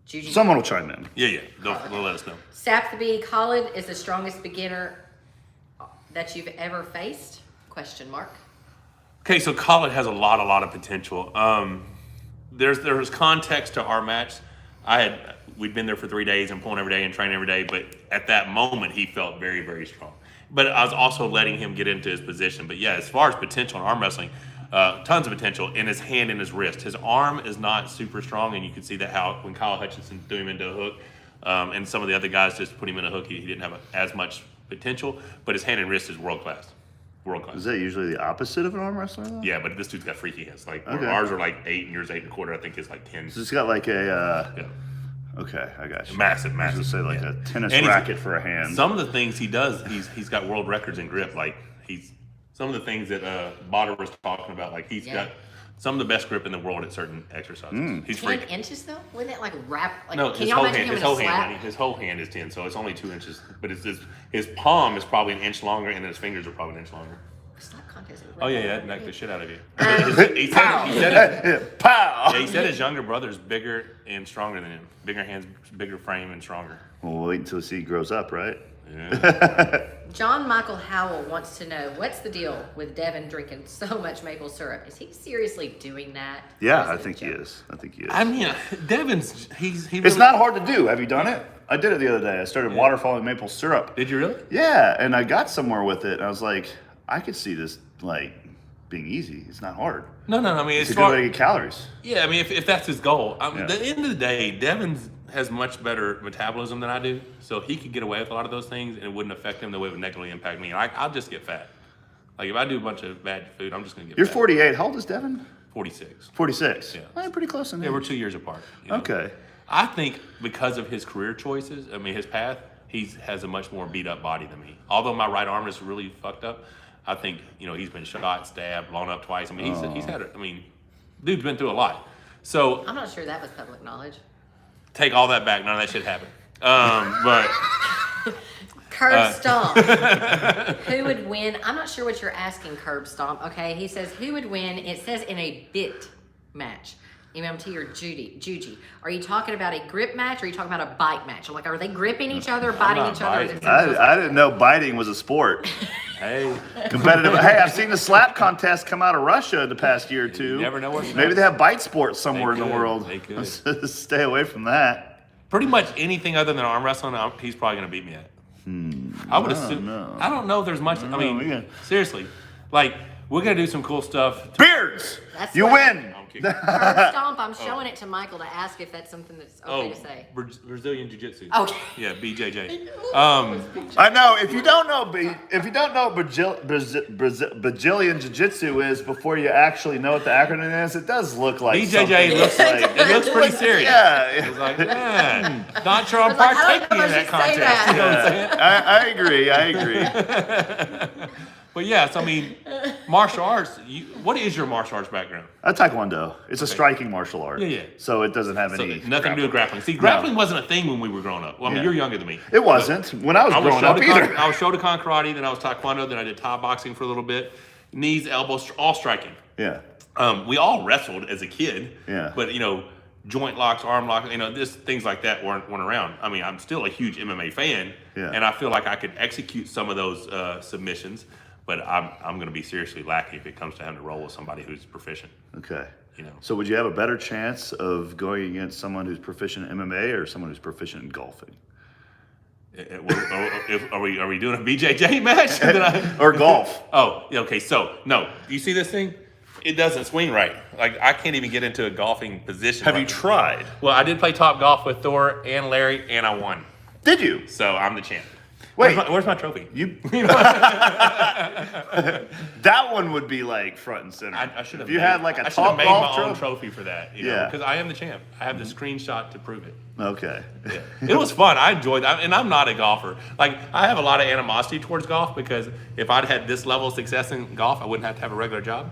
Juji Someone will chime in. Yeah. They'll let us know. Sap the Bee, Colin is the strongest beginner that you've ever faced? Question mark. Okay, so Colin has a lot of potential. There's context to our match. We'd been there for 3 days and pulling every day and training every day, but at that moment he felt very, very strong. But I was also letting him get into his position. But yeah, as far as potential in arm wrestling, tons of potential in his hand and his wrist. His arm is not super strong, and you can see that how when Kyle Hutchinson threw him into a hook, and some of the other guys just put him in a hook, he didn't have as much potential. But his hand and wrist is world class. World class. Is that usually the opposite of an arm wrestler, though? Yeah, but this dude's got freaky hands. Like Okay. ours are like 8 and yours 8.25. I think it's like 10. So it's got like a, Yeah. okay, I got you. Massive. I was gonna say like Yeah. a tennis And he's- racket for a hand. Some of the things he does, he's got world records in grip. Like some of the things that Botter was talking about. Like he's got some of the best grip in the world at certain exercises. He's 10 freaky. inches though? Wouldn't that like wrap? Like, No, can his y'all whole imagine hand. him His in a whole slap? hand. His whole hand is 10, so it's only 2 inches. But his palm is probably an inch longer, and then his fingers are probably an inch longer. Slap contest. Oh yeah, I'd knock the shit out of you. he Pow! said his younger brother's bigger and stronger than him. Bigger hands, bigger frame, and stronger. Well, we'll wait until he grows up, right? Yeah. John Michael Howell wants to know what's the deal with Devin drinking so much maple syrup? Is he seriously doing that? Yeah, Or I is it think a he joke? is. I think he is. I mean, Devin's he. It's really- not hard to do. Have you done it? I did it the other day. I started waterfalling maple syrup. Did you really? Yeah, and I got somewhere with it. And I was like, I could see this like being easy. It's not hard. No. I mean, It's it's a good way to get calories. Yeah, I mean, if that's his goal. I mean, Yeah. At the end of the day, Devin has much better metabolism than I do, so he could get away with a lot of those things, and it wouldn't affect him the way it would negatively impact me. I'll just get fat. Like if I do a bunch of bad food, I'm just gonna get. You're fat. 48. How old is Devin? 46. 46. Yeah. Oh, pretty close in Yeah, age. we're 2 years apart. you know. Okay. I think because of his career choices, I mean his path, he has a much more beat up body than me. Although my right arm is really fucked up, I think he's been shot, stabbed, blown up twice. I mean he's had dude's been through a lot. So I'm not sure that was public knowledge. take all that back. None of that shit happened. But Curb Stomp. Who would win? I'm not sure what you're asking, Curb Stomp. Okay, he says who would win. It says in a bit match. MMT or Juji. Are you talking about a grip match or are you talking about a bite match? Like, are they gripping each other, biting not each other? biting. I didn't know biting was a sport. hey, Competitive. Hey, I've seen the slap contest come out of Russia the past year or two. You never know what's Maybe next. they have bite sports somewhere in the could. world. They could. Stay away from that. pretty much anything other than arm wrestling, he's probably going to beat me at. I would assume. know. I don't know if there's much. I mean, we got- seriously, like we're gonna do some cool stuff. Beards. That's You what- win. I'm kidding. Curb Stomp, I'm showing it to Michael to ask if that's something that's okay to say. Brazilian Jiu-Jitsu. Okay. Yeah, BJJ. I know. If you don't know, Brazilian Jiu-Jitsu is before you actually know what the acronym is, it does look like BJJ something looks like. it looks pretty serious. Yeah. It's like, man, not sure I'm I was like, I don't partaking know in if that I should say contest. that. You know what I'm saying? I agree. But yeah, so I mean, martial arts. What is your martial arts background? Taekwondo. It's a striking martial art. Yeah, yeah. So it doesn't have So any. nothing to do with grappling. See, grappling wasn't a thing when we were growing up. Well, I mean, Yeah. you're younger than me. It wasn't when I was growing up either. I was Shotokan karate, then I was Taekwondo, then I did Thai boxing for a little bit. Knees, elbows, all striking. Yeah. We all wrestled as a kid. Yeah. But joint locks, arm locks, just things like that weren't around. I mean, I'm still a huge MMA fan, Yeah. and I feel like I could execute some of those submissions. But I'm going to be seriously lacking if it comes to having to roll with somebody who's proficient. Okay. You know. So would you have a better chance of going against someone who's proficient in MMA or someone who's proficient in golfing? Are we doing a BJJ match? Or golf? Oh, yeah, okay. So no, you see this thing? It doesn't swing right. Like I can't even get into a golfing position. Have right you now. tried? Well, I did play top golf with Thor and Larry, and I won. Did you? So I'm the champ. Wait. where's my trophy? You. That one would be like front and center. I should have. If you had like a I should have top made golf my own trophy. trophy for that. Yeah. Because I am the champ. I have the screenshot to prove it. Okay. Yeah. It was fun. I enjoyed that. And I'm not a golfer. Like, I have a lot of animosity towards golf because if I'd had this level of success in golf, I wouldn't have to have a regular job.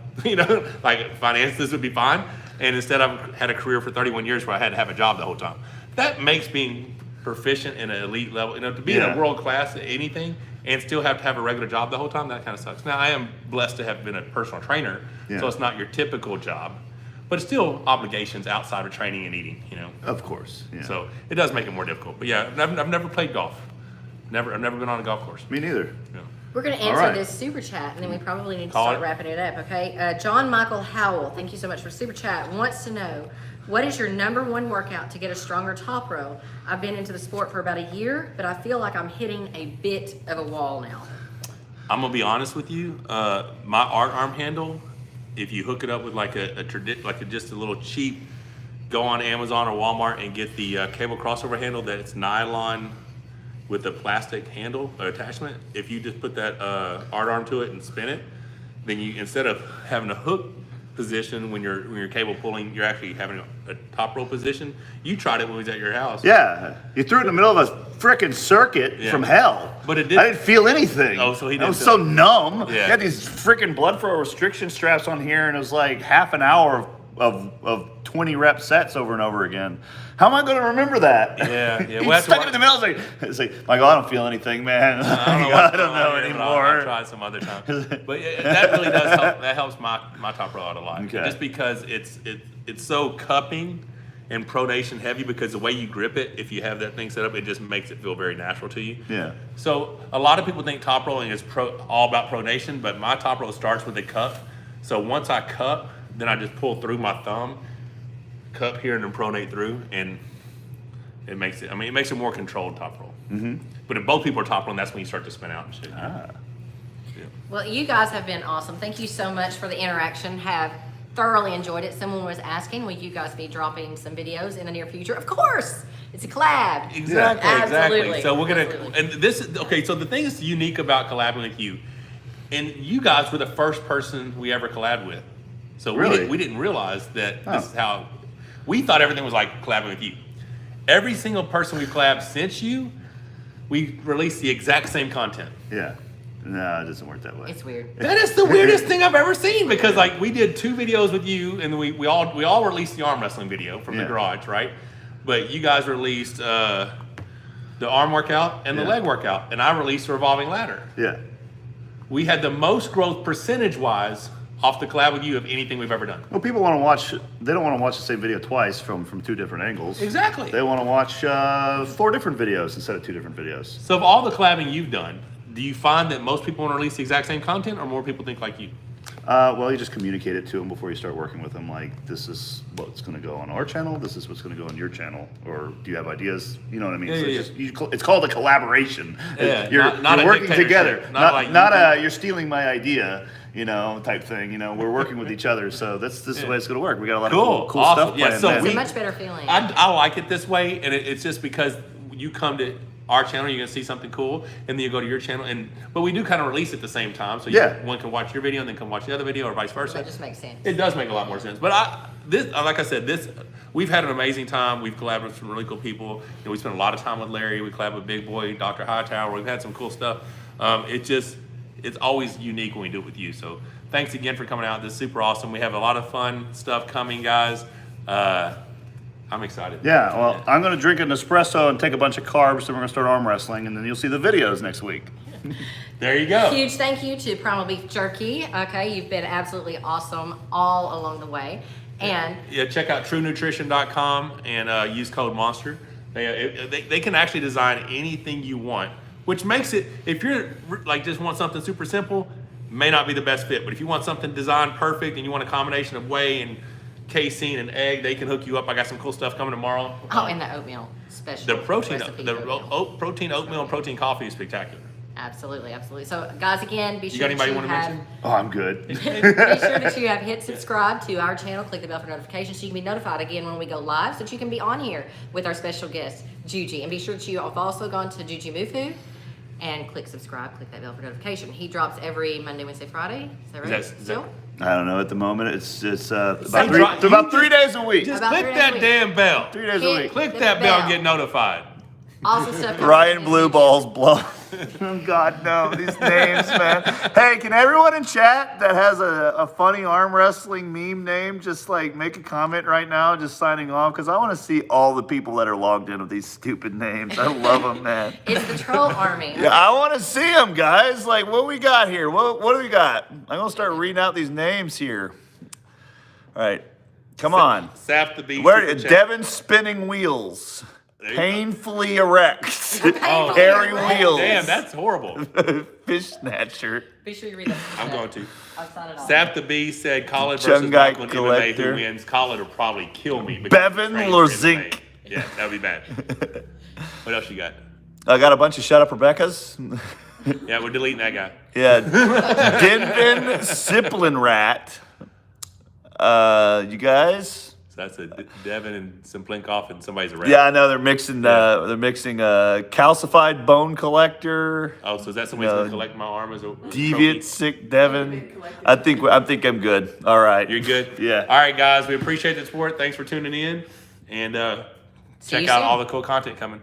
Like finances would be fine. And instead, I've had a career for 31 years where I had to have a job the whole time. That makes being proficient in an elite level, to be in Yeah. a world class at anything and still have to have a regular job the whole time, that kind of sucks. Now, I am blessed to have been a personal trainer, Yeah. so it's not your typical job. But it's still obligations outside of training and eating, Of course. Yeah. So it does make it more difficult. But yeah, I've never played golf. I've never been on a golf course. Me neither. Yeah. We're going to All answer right. this super chat, and then we probably need to Call start it. wrapping it up, okay? John Michael Howell, thank you so much for super chat, wants to know, what is your #1 workout to get a stronger top row? I've been into the sport for about a year, but I feel like I'm hitting a bit of a wall now. I'm gonna be honest with you. My art arm handle, if you hook it up with like just a little cheap, go on Amazon or Walmart and get the cable crossover handle that's nylon with a plastic handle or attachment. If you just put that art arm to it and spin it, then you, instead of having a hook position when you're cable pulling, you're actually having a top row position. You tried it when we was at your house. Yeah. You threw it in the middle of a frickin' circuit Yeah. from hell. But it did- I didn't feel anything. Oh, so he I didn't was feel- so numb. Yeah. I had these frickin' blood flow restriction straps on here, and it was like half an hour of 20 rep sets over and over again. How am I going to remember that? Yeah. He We'll have to stuck it watch- in the middle. It's like, Michael, I don't feel anything, man. I don't know, I don't know I'll anymore. try some other time. But that really does help. That helps my top row out a lot. Okay. Just because it's so cupping and pronation heavy, because the way you grip it, if you have that thing set up, it just makes it feel very natural to you. Yeah. So a lot of people think top rolling is all about pronation, but my top roll starts with a cup. So once I cup, then I just pull through my thumb, cup here, and then pronate through, and it makes it more controlled top roll. Mm-hmm. But if both people are top rolling, that's when you start to spin out and shit. Ah. Yeah. Well, you guys have been awesome. Thank you so much for the interaction. Have thoroughly enjoyed it. Someone was asking, will you guys be dropping some videos in the near future? Of course. It's a collab. Exactly, Absolutely. exactly. So we're gonna, Absolutely. and this is okay. So the thing that's unique about collabing with you, and you guys were the first person we ever collabed with. So Really? we didn't realize that this is how we thought everything was like collabing with you. Every single person we've collabed since you, we release the exact same content. Yeah. No, it doesn't work that way. It's weird. That is the weirdest thing I've ever seen because like we did 2 videos with you and we all released the arm wrestling video from the garage, right? But you guys released the arm workout and the leg workout, and I released the revolving ladder. Yeah. We had the most growth percentage-wise off the collab with you of anything we've ever done. Well, people want to watch. They don't want to watch the same video twice from 2 different angles. Exactly. They want to watch 4 different videos instead of 2 different videos. So of all the collabing you've done, do you find that most people want to release the exact same content, or more people think like you? Well, you just communicate it to them before you start working with them. Like, this is what's going to go on our channel. This is what's going to go on your channel. Or do you have ideas? You know what I mean? It's called a collaboration. Yeah, You're not a working dictatorship. together. Not like You're stealing my idea. Type thing. We're working with each other. So this is the way it's going to work. We got a lot of cool awesome. stuff Yeah, planned. so man. It's a much better feeling. I like it this way, and it's just because you come to our channel, you're gonna see something cool, and then you go to your channel, but we do kind of release at the same time, so one can watch your video and then come watch the other video, or vice versa. That just makes sense. It does make a lot more sense. But like I said, we've had an amazing time. We've collaborated with some really cool people. We spent a lot of time with Larry. We collabed with Big Boy, Dr. Hightower. We've had some cool stuff. It's always unique when we do it with you. So thanks again for coming out. This is super awesome. We have a lot of fun stuff coming, guys. I'm excited. Yeah, well, I'm going to drink an espresso and take a bunch of carbs, then we're going to start arm wrestling, and then you'll see the videos next week. There you go. Huge thank you to Primal Beef Jerky. Okay, you've been absolutely awesome all along the way. And check out TrueNutrition.com and use code MONSTER. They can actually design anything you want, which makes it, if you're like just want something super simple, may not be the best fit. But if you want something designed perfect and you want a combination of whey and casein and egg, they can hook you up. I got some cool stuff coming tomorrow. Oh, and the oatmeal special. The protein, recipe protein oatmeal and protein coffee is spectacular. Absolutely, absolutely. So, guys, again, be You sure got anybody that you want to mention? Oh, I'm good. be sure that you have hit subscribe to our channel, click the bell for notifications so you can be notified again when we go live, so that you can be on here with our special guest, Juji. And be sure that you have also gone to Jujimufu and click subscribe, click that bell for notification. He drops every Monday, Wednesday, Friday. Is that right? Is that- Still? I don't know. At the moment, it's about drop- about 3 days a week. Just About click 3 that days a week. damn bell. 3 days a week. Click The that bell and bell. get notified. Also stuff. Ryan Blue Balls blow. Oh God, no! These names, man. Hey, can everyone in chat that has a funny arm wrestling meme name just like make a comment right now, just signing off? Because I want to see all the people that are logged in with these stupid names. I love them, man. It's the troll army. Yeah, I want to see them, guys. Like, what we got here? What do we got? I'm gonna start reading out these names here. All right, come on. Sap the beast. Where super chat. Devin spinning wheels, There you go. painfully erect, Painfully hairy erect. wheels. Damn, that's horrible. Be Fish snatcher. sure you read that. I'm going to. I'll sign it off. Sap the Beast said Khalid versus Chungai Michael in MMA. Collector. Who wins? Khalid will probably kill me. because Bevan he's trained for Lorzink. MMA. Yeah, that would be bad. What else you got? I got a bunch of shut up Rebecca's. Yeah, we're deleting that guy. Yeah, Denvin Siplin Rat. You guys? So that's a Devin and some Plinkoff and somebody's a rat. Yeah, I know they're mixing. Calcified Bone Collector. Oh, so is that somebody's gonna collect my arm as a Deviant trophy? Sick Devin. I think I'm good. All right. You're good? Yeah. All right, guys. We appreciate the support. Thanks for tuning in. And See check you out soon. all the cool content coming.